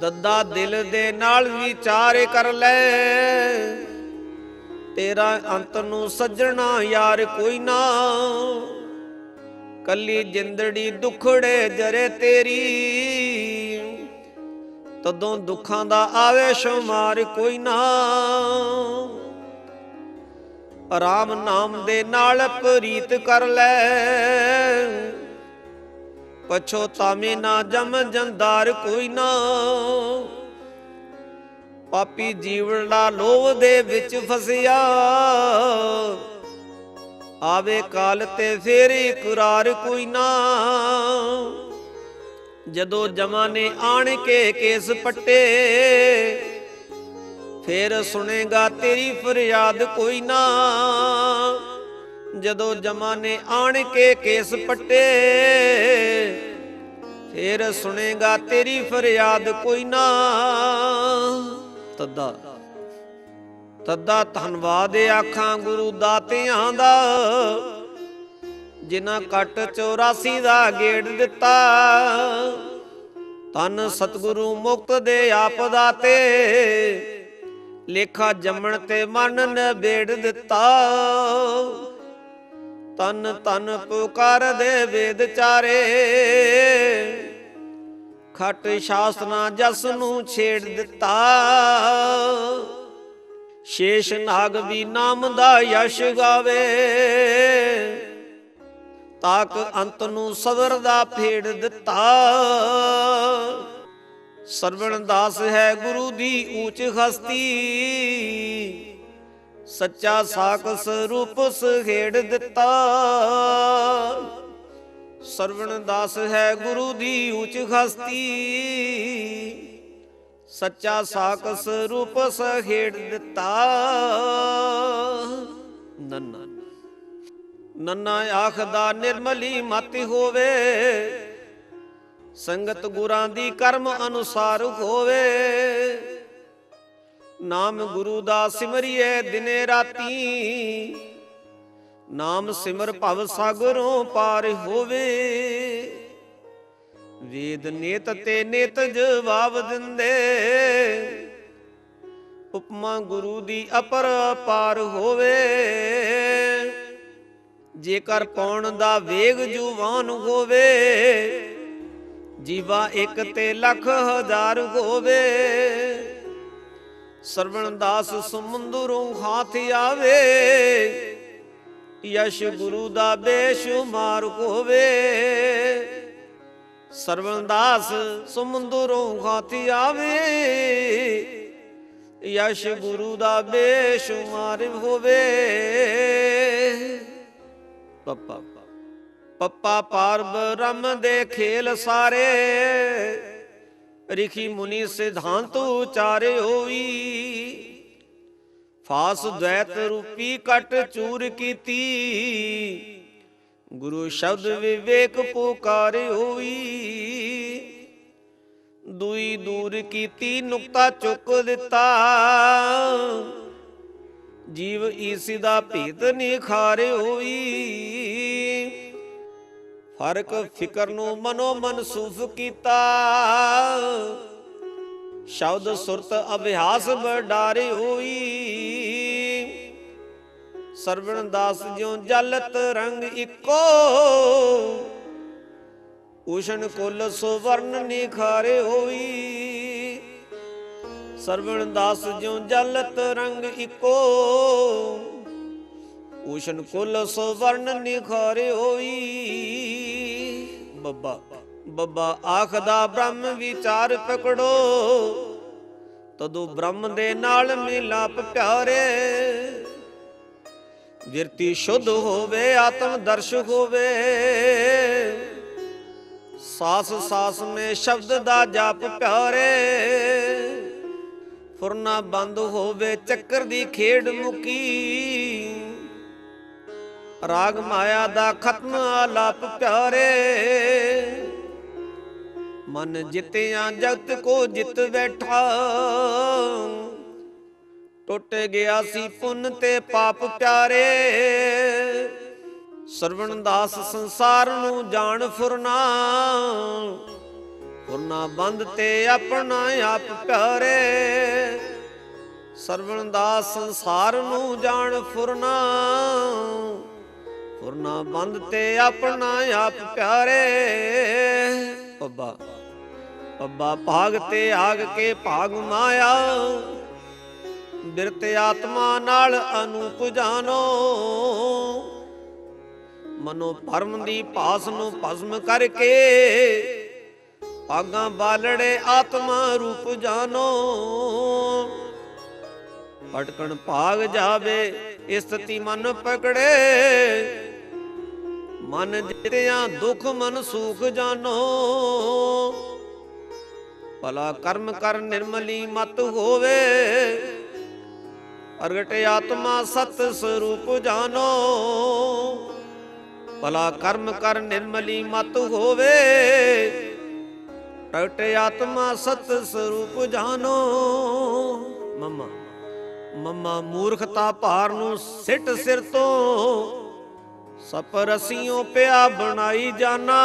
ਦੱਦਾ ਦਿਲ ਦੇ ਨਾਲ ਵਿਚਾਰ ਕਰ ਲੈ, ਤੇਰਾ ਅੰਤ ਨੂੰ ਸੱਜਣਾ ਯਾਰ ਕੋਈ ਨਾ। ਕੱਲੀ ਜਿੰਦੜੀ ਦੁਖੜੇ ਜਰੇ ਤੇਰੀ, ਤਦੋਂ ਦੁੱਖਾਂ ਦਾ ਆਵੇ ਸ਼ੁਮਾਰ ਕੋਈ ਨਾ। ਰਾਮ ਨਾਮ ਦੇ ਨਾਲ ਪ੍ਰੀਤ ਕਰ ਲੈ, ਪਛੋਤਾਵੇਂ ਨਾ ਜਮ ਜੰਦਾਰ ਕੋਈ ਨਾ। ਪਾਪੀ ਜੀਵੜਾ ਲੋਭ ਦੇ ਵਿੱਚ ਫਸਿਆ, ਆਵੇ ਕਾਲ ਤੇ ਫੇਰ ਇਕਰਾਰ ਕੋਈ ਨਾ। ਜਦੋਂ ਜਮਾਂ ਨੇ ਆਣ ਕੇ ਕੇਸ ਪੱਟੇ, ਫੇਰ ਸੁਣੇਗਾ ਤੇਰੀ ਫਰਿਆਦ ਕੋਈ ਨਾ। ਜਦੋਂ ਜਮਾਂ ਨੇ ਆਣ ਕੇ ਕੇਸ ਪੱਟੇ, ਫੇਰ ਸੁਣੇਗਾ ਤੇਰੀ ਫਰਿਆਦ ਕੋਈ ਨਾ। ਤੱਦਾ ਤੱਦਾ ਧੰਨਵਾਦ ਆਖਾਂ ਗੁਰੂ ਦਾਤਿਆਂ ਦਾ, ਜਿਨ੍ਹਾਂ ਕੱਟ 84 ਦਾ ਗੇੜ ਦਿੱਤਾ। ਤਨ ਸਤਿਗੁਰੂ ਮੁਕਤ ਦੇ ਆਪ ਦਾਤੇ, ਲੇਖਾ ਜੰਮਣ ਤੇ ਮਨ ਨਿਬੇੜ ਦਿੱਤਾ। ਤਨ ਤਨ ਪੁਕਾਰ ਦੇ ਵੇਦ ਚਾਰੇ, ਖਟ ਸ਼ਾਸਨਾ ਜਸ ਨੂੰ ਛੇੜ ਦਿੱਤਾ। ਸ਼ੇਸ਼ ਨਾਗ ਵੀ ਨਾਮ ਦਾ ਯਸ਼ ਗਾਵੇ, ਤਾਕ ਅੰਤ ਨੂੰ ਸਬਰ ਦਾ ਫੇੜ ਦਿੱਤਾ। ਸਰਵਣ ਦਾਸ ਹੈ ਗੁਰੂ ਦੀ ਊਚ ਹਸਤੀ, ਸੱਚਾ ਸਾਖ ਸਰੂਪ ਸਹੇੜ ਦਿੱਤਾ। ਸਰਵਣ ਦਾਸ ਹੈ ਗੁਰੂ ਦੀ ਊਚ ਹਸਤੀ, ਸੱਚਾ ਸਾਖ ਸਰੂਪ ਸਹੇੜ ਦਿੱਤਾ। ਨੰਨਾ ਨੰਨਾ ਆਖਦਾ ਨਿਰਮਲੀ ਮਤ ਹੋਵੇ, ਸੰਗਤ ਗੁਰਾਂ ਦੀ ਕਰਮ ਅਨੁਸਾਰ ਹੋਵੇ। ਨਾਮ ਗੁਰੂ ਦਾ ਸਿਮਰਿਏ ਦਿਨੇ ਰਾਤੀ, ਨਾਮ ਸਿਮਰ ਭਵ ਸਾਗਰੋਂ ਪਾਰ ਹੋਵੇ। ਵੇਦ ਨੇਤ ਤੇ ਨੇਤ ਜਵਾਬ ਦਿੰਦੇ, ਉਪਮਾ ਗੁਰੂ ਦੀ ਅਪਰ ਪਾਰ ਹੋਵੇ। ਜੇਕਰ ਪਾਉਣ ਦਾ ਵੇਗ ਜੁਵਾਨ ਹੋਵੇ, ਜੀਵਾ ਇੱਕ ਤੇ ਲੱਖ ਹਜ਼ਾਰ ਹੋਵੇ। ਸਰਵਣ ਦਾਸ ਸਮੁੰਦਰੋਂ ਹਾਥ ਆਵੇ, ਯਸ਼ ਗੁਰੂ ਦਾ ਬੇਸ਼ੁਮਾਰ ਹੋਵੇ। ਸਰਵਣ ਦਾਸ ਸਮੁੰਦਰੋਂ ਖਾਤੀ ਆਵੇ। ਯਸ਼ ਗੁਰੂ ਦਾ ਬੇਸ਼ੁਮਾਰ ਹੋਵੇ। ਪੱਪਾ ਪੱਪਾ ਪਾਰ ਬ੍ਰਹਮ ਦੇ ਖੇਲ ਸਾਰੇ। ਰਿਖੀ ਮੁਨੀ ਸਿਧਾਂਤ ਉਚਾਰੇ ਹੋਈ। ਫਾਸ ਦ્વੈਤ ਰੂਪੀ ਕਟ ਚੂਰ ਕੀਤੀ। ਗੁਰੂ ਸ਼ਬਦ ਵਿਵੇਕ ਪੁਕਾਰੇ ਹੋਈ। ਦੁਈ ਦੂਰ ਕੀਤੀ ਨੁਕਤਾ ਚੁੱਕ ਦਿੱਤਾ। ਜੀਵ ਈਸੀ ਦਾ ਭੇਤ ਨਿਖਾਰੇ ਹੋਈ। ਫਰਕ ਫਿਕਰ ਨੂੰ ਮਨੋ ਮਨਸੂਫ ਕੀਤਾ। ਸ਼ਬਦ ਸੁਰਤ ਅਭਿਆਸ ਬਡਾਰੇ ਹੋਈ। ਸਰਵਣ ਦਾਸ ਜਿਉ ਜਲਤ ਰੰਗ ਇੱਕੋ। ਉਸ਼ਨ ਕੁਲ ਸੁਵਰਨ ਨਿਖਾਰੇ ਹੋਈ। ਸਰਵਣ ਦਾਸ ਜਿਉ ਜਲਤ ਰੰਗ ਇੱਕੋ। ਉਸ਼ਨ ਕੁਲ ਸੁਵਰਨ ਨਿਖਾਰੇ ਹੋਈ। ਬੱਬਾ ਬੱਬਾ ਆਖਦਾ ਬ੍ਰਹਮ ਵਿਚਾਰ ਪਕੜੋ। ਤਦੋਂ ਬ੍ਰਹਮ ਦੇ ਨਾਲ ਮਿਲਾਪ ਪਿਆਰੇ। ਵਿਰਤੀ ਸ਼ੁੱਧ ਹੋਵੇ ਆਤਮ ਦਰਸ਼ ਹੋਵੇ। ਸਾਸ ਸਾਸ ਮੇ ਸ਼ਬਦ ਦਾ ਜਾਪ ਪਿਆਰੇ। ਫੁਰਨਾ ਬੰਦ ਹੋਵੇ ਚੱਕਰ ਦੀ ਖੇਡ ਮੁਕੀ। ਰਾਗ ਮਾਇਆ ਦਾ ਖਤਮ ਆਲਾਪ ਪਿਆਰੇ। ਮਨ ਜਿਤਿਆ ਜਗਤ ਕੋ ਜਿਤ ਬੈਠਾ। ਟੁੱਟ ਗਿਆ ਸੀ ਪੁੰਨ ਤੇ ਪਾਪ ਪਿਆਰੇ। ਸਰਵਣ ਦਾਸ ਸੰਸਾਰ ਨੂੰ ਜਾਣ ਫੁਰਨਾ। ਫੁਰਨਾ ਬੰਦ ਤੇ ਆਪਣਾ ਆਪ ਪਿਆਰੇ। ਸਰਵਣ ਦਾਸ ਸੰਸਾਰ ਨੂੰ ਜਾਣ ਫੁਰਨਾ। ਫੁਰਨਾ ਬੰਦ ਤੇ ਆਪਣਾ ਆਪ ਪਿਆਰੇ। ਪੱਬਾ ਪੱਬਾ ਭਾਗ ਤੇ ਆਗ ਕੇ ਭਾਗ ਮਾਇਆ। ਬਿਰਤ ਆਤਮਾ ਨਾਲ ਅਨੂਪ ਜਾਨੋ। ਮਨੋ ਭਰਮ ਦੀ ਭਾਸ ਨੂੰ ਭਸਮ ਕਰਕੇ। ਭਾਗਾਂ ਬਾਲੜੇ ਆਤਮਾ ਰੂਪ ਜਾਨੋ। ਭਟਕਣ ਭਾਗ ਜਾਵੇ ਇਸਤਿ ਮਨ ਪਕੜੇ। ਮਨ ਜਿਤਿਆ ਦੁਖ ਮਨ ਸੁਖ ਜਾਨੋ। ਭਲਾ ਕਰਮ ਕਰ ਨਿਰਮਲੀ ਮਤ ਹੋਵੇ। ਪ੍ਰਗਟ ਆਤਮਾ ਸਤ ਸਰੂਪ ਜਾਨੋ। ਭਲਾ ਕਰਮ ਕਰ ਨਿਰਮਲੀ ਮਤ ਹੋਵੇ। ਪ੍ਰਗਟ ਆਤਮਾ ਸਤ ਸਰੂਪ ਜਾਨੋ। ਮਮਾ ਮਮਾ ਮੂਰਖਤਾ ਭਾਰ ਨੂੰ ਸਿੱਟ ਸਿਰ ਤੋਂ। ਸਪਰ ਅਸੀਓ ਪਿਆ ਬਣਾਈ ਜਾਨਾ।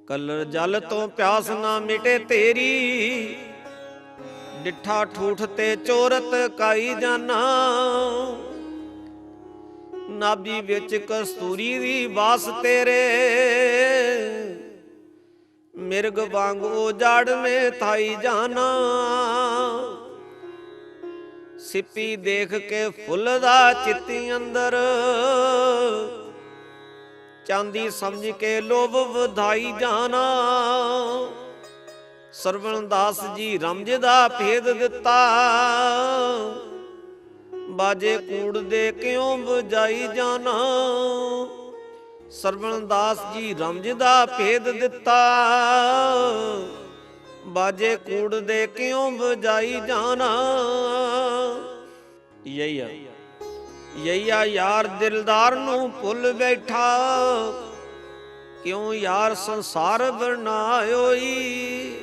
ਕਲਰ ਜਲ ਤੋਂ ਪਿਆਸ ਨਾ ਮਿਟੇ ਤੇਰੀ। ਡਿੱਠਾ ਠੂਠ ਤੇ ਚੋਰਤ ਕਾਈ ਜਾਨਾ। ਨਾਭੀ ਵਿੱਚ ਕਸਤੂਰੀ ਦੀ ਬਾਸ ਤੇਰੇ। ਮਿਰਗ ਵਾਂਗ ਉਜਾੜ ਮੇ ਥਾਈ ਜਾਨਾ। ਸਿੱਪੀ ਦੇਖ ਕੇ ਫੁੱਲਦਾ ਚਿੱਤੀ ਅੰਦਰ। ਚਾਂਦੀ ਸਮਝ ਕੇ ਲੋਭ ਵਧਾਈ ਜਾਣਾ। ਸਰਵਣ ਦਾਸ ਜੀ ਰਮਜ ਦਾ ਭੇਦ ਦਿੱਤਾ। ਬਾਜੇ ਕੂੜ ਦੇ ਕਿਉਂ ਬੁਝਾਈ ਜਾਣਾ। ਸਰਵਣ ਦਾਸ ਜੀ ਰਮਜ ਦਾ ਭੇਦ ਦਿੱਤਾ। ਬਾਜੇ ਕੂੜ ਦੇ ਕਿਉਂ ਬੁਝਾਈ ਜਾਣਾ। ਯਈਆ ਯਾਰ ਦਿਲਦਾਰ ਨੂੰ ਭੁੱਲ ਬੈਠਾ। ਕਿਉਂ ਯਾਰ ਸੰਸਾਰ ਬਣਾਇਓਈ।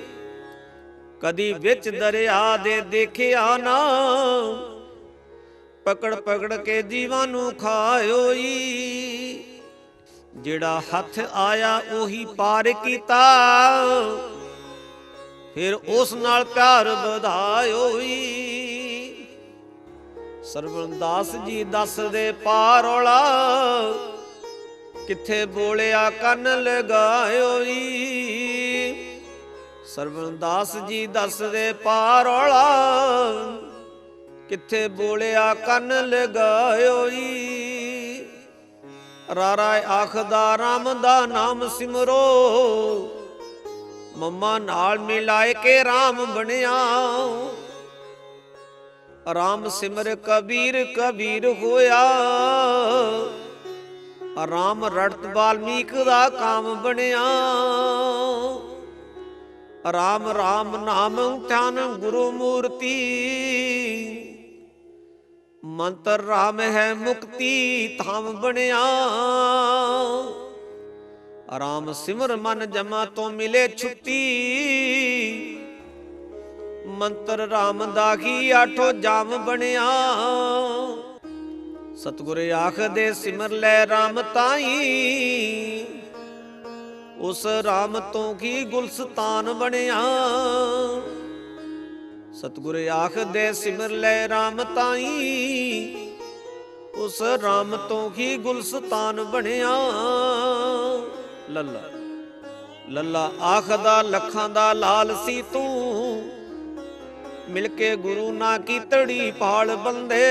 ਕਦੀ ਵਿੱਚ ਦਰਿਆ ਦੇ ਦੇਖਿਆ ਨਾ। ਪਕੜ ਪਕੜ ਕੇ ਜੀਵਾਂ ਨੂੰ ਖਾਇਓਈ। ਜਿਹੜਾ ਹੱਥ ਆਇਆ ਉਹੀ ਪਾਰ ਕੀਤਾ। ਫਿਰ ਉਸ ਨਾਲ ਪਿਆਰ ਵਧਾਇਓਈ। ਸਰਵਣ ਦਾਸ ਜੀ ਦੱਸਦੇ ਪਾਰੋਲਾ। ਕਿੱਥੇ ਬੋਲਿਆ ਕੰਨ ਲਗਾਇਓਈ। ਸਰਵਣ ਦਾਸ ਜੀ ਦੱਸਦੇ ਪਾਰੋਲਾ। ਕਿੱਥੇ ਬੋਲਿਆ ਕੰਨ ਲਗਾਇਓਈ। ਰਾਰਾ ਆਖਦਾ ਰਾਮ ਦਾ ਨਾਮ ਸਿਮਰੋ, ਮੰਮਾ ਨਾਲ ਮਿਲਾਏ ਕੇ ਰਾਮ ਬਣਿਆ। ਰਾਮ ਸਿਮਰ ਕਬੀਰ ਕਬੀਰ ਹੋਇਆ, ਰਾਮ ਰੜਤ ਵਾਲਮੀਕ ਦਾ ਕਾਮ ਬਣਿਆ। ਰਾਮ ਰਾਮ ਨਾਮ ਧਿਆਨ ਗੁਰੂ ਮੂਰਤੀ, ਮੰਤਰ ਰਾਮ ਹੈ ਮੁਕਤੀ ਧਾਮ ਬਣਿਆ। ਰਾਮ ਸਿਮਰ ਮਨ ਜਮਾ ਤੋਂ ਮਿਲੇ ਛੁੱਟੀ, ਮੰਤਰ ਰਾਮ ਦਾ ਹੀ ਆਠੋ ਜਾਮ ਬਣਿਆ। ਸਤਿਗੁਰ ਆਖਦੇ ਸਿਮਰ ਲੈ ਰਾਮ ਤਾਈ, ਉਸ ਰਾਮ ਤੋਂ ਕੀ ਗੁਲਸਤਾਨ ਬਣਿਆ। ਸਤਿਗੁਰ ਆਖਦੇ ਸਿਮਰ ਲੈ ਰਾਮ ਤਾਈ, ਉਸ ਰਾਮ ਤੋਂ ਕੀ ਗੁਲਸਤਾਨ ਬਣਿਆ। ਲੱਲਾ ਲੱਲਾ ਆਖਦਾ ਲੱਖਾਂ ਦਾ ਲਾਲ ਸੀ ਤੂੰ, ਮਿਲ ਕੇ ਗੁਰੂ ਨਾ ਕੀਤੜੀ ਪਾਲ ਬੰਦੇ।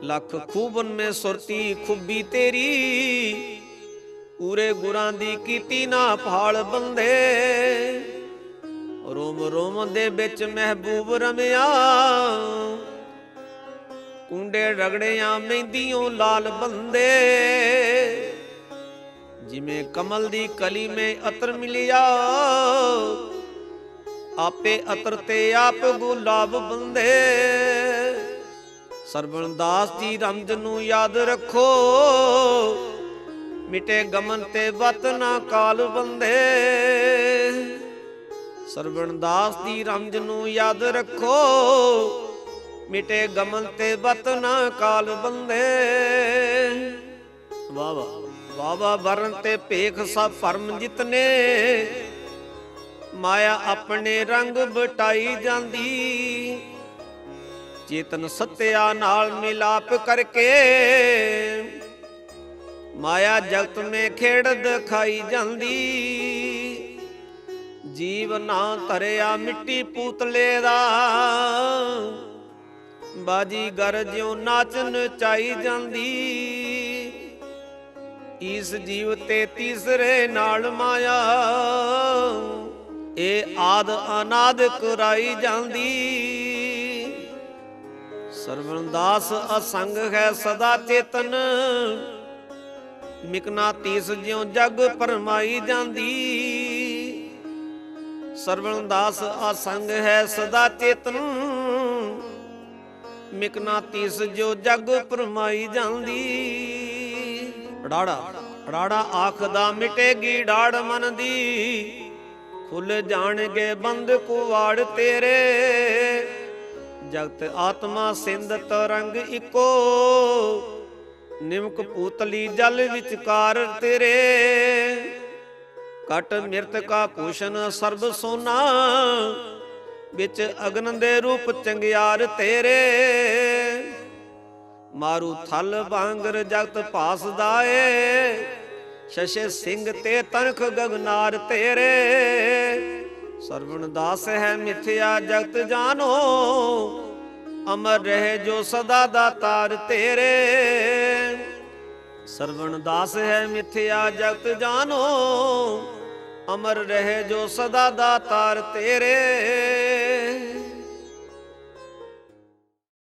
ਲੱਖ ਖੂਬਨ ਮੇ ਸੁਰਤੀ ਖੁੱਬੀ ਤੇਰੀ, ਪੂਰੇ ਗੁਰਾਂ ਦੀ ਕੀਤੀ ਨਾ ਭਾਲ ਬੰਦੇ। ਰੋਮ ਰੋਮ ਦੇ ਵਿੱਚ ਮਹਿਬੂਬ ਰਮਿਆ, ਕੁੰਡੇ ਰਗੜਿਆਂ ਮਹਿੰਦੀਓਂ ਲਾਲ ਬੰਦੇ। ਜਿਵੇਂ ਕਮਲ ਦੀ ਕਲੀ ਮੇ ਅਤਰ ਮਿਲਿਆ, ਆਪੇ ਅਤਰ ਤੇ ਆਪ ਗੁਲਾਬ ਬੰਦੇ। ਸਰਵਣ ਦਾਸ ਜੀ ਰਮਜ ਨੂੰ ਯਾਦ ਰੱਖੋ, ਮਿਟੇ ਗਮਨ ਤੇ ਵਤ ਨਾ ਕਾਲ ਬੰਦੇ। ਸਰਵਣ ਦਾਸ ਦੀ ਰਮਜ ਨੂੰ ਯਾਦ ਰੱਖੋ, ਮਿਟੇ ਗਮਨ ਤੇ ਵਤ ਨਾ ਕਾਲ ਬੰਦੇ। ਵਾਹ ਵਾਹ ਵਾਹ ਵਾਹ ਵਰਨ ਤੇ ਭੇਖ ਸਭ ਭਰਮ ਜਿਤਨੇ, ਮਾਇਆ ਆਪਣੇ ਰੰਗ ਬਟਾਈ ਜਾਂਦੀ। ਚੇਤਨ ਸੱਤਿਆ ਨਾਲ ਮਿਲਾਪ ਕਰਕੇ, ਮਾਇਆ ਜਗਤ ਮੇ ਖੇਡ ਦਿਖਾਈ ਜਾਂਦੀ। ਜੀਵ ਨਾ ਧਰਿਆ ਮਿੱਟੀ ਪੂਤਲੇ ਦਾ, ਬਾਜੀ ਗਰ ਜਿਉ ਨਾਚ ਨਚਾਈ ਜਾਂਦੀ। ਇਸ ਜੀਵ ਤੇ ਤੀਸਰੇ ਨਾਲ ਮਾਇਆ, ਇਹ ਆਦ ਅਨਾਦ ਕਰਾਈ ਜਾਂਦੀ। ਸਰਵਣ ਦਾਸ ਅਸੰਗ ਹੈ ਸਦਾ ਚੇਤਨ, ਮਿਕਨਾ ਤੀਸ ਜਿਉ ਜਗ ਪਰਮਾਈ ਜਾਂਦੀ। ਸਰਵਣ ਦਾਸ ਅਸੰਗ ਹੈ ਸਦਾ ਚੇਤਨ, ਮਿਕਨਾ ਤੀਸ ਜਿਉ ਜਗ ਪਰਮਾਈ ਜਾਂਦੀ। ੜਾੜਾ ਆਖਦਾ ਮਿਟੇਗੀ ਢਾੜ ਮਨ ਦੀ, ਖੁੱਲ ਜਾਣਗੇ ਬੰਦ ਕੁਵਾੜ ਤੇਰੇ। ਜਗਤ ਆਤਮਾ ਸਿੰਧ ਤਰੰਗ ਇੱਕੋ, ਨਿਮਕ ਪੂਤਲੀ ਜਲ ਵਿਚਕਾਰ ਤੇਰੇ। ਕਟ ਮਿਰਤ ਕਾ ਭੂਸ਼ਣ ਸਰਬ ਸੋਨਾ, ਵਿੱਚ ਅਗਨ ਦੇ ਰੂਪ ਚੰਗਿਆਰ ਤੇਰੇ। ਮਾਰੂ ਥਲ ਬਾਂਗਰ ਜਗਤ ਭਾਸਦਾ ਏ, ਸ਼ਸ਼ੇ ਸਿੰਘ ਤੇ ਤਨਖ ਗਗਨਾਰ ਤੇਰੇ। ਸਰਵਣ ਦਾਸ ਹੈ ਮਿਥਿਆ ਜਗਤ ਜਾਨੋ, ਅਮਰ ਰਹੇ ਜੋ ਸਦਾ ਦਾਤਾਰ ਤੇਰੇ। ਸਰਵਣ ਦਾਸ ਹੈ ਮਿਥਿਆ ਜਗਤ ਜਾਨੋ, ਅਮਰ ਰਹੇ ਜੋ ਸਦਾ ਦਾਤਾਰ ਤੇਰੇ।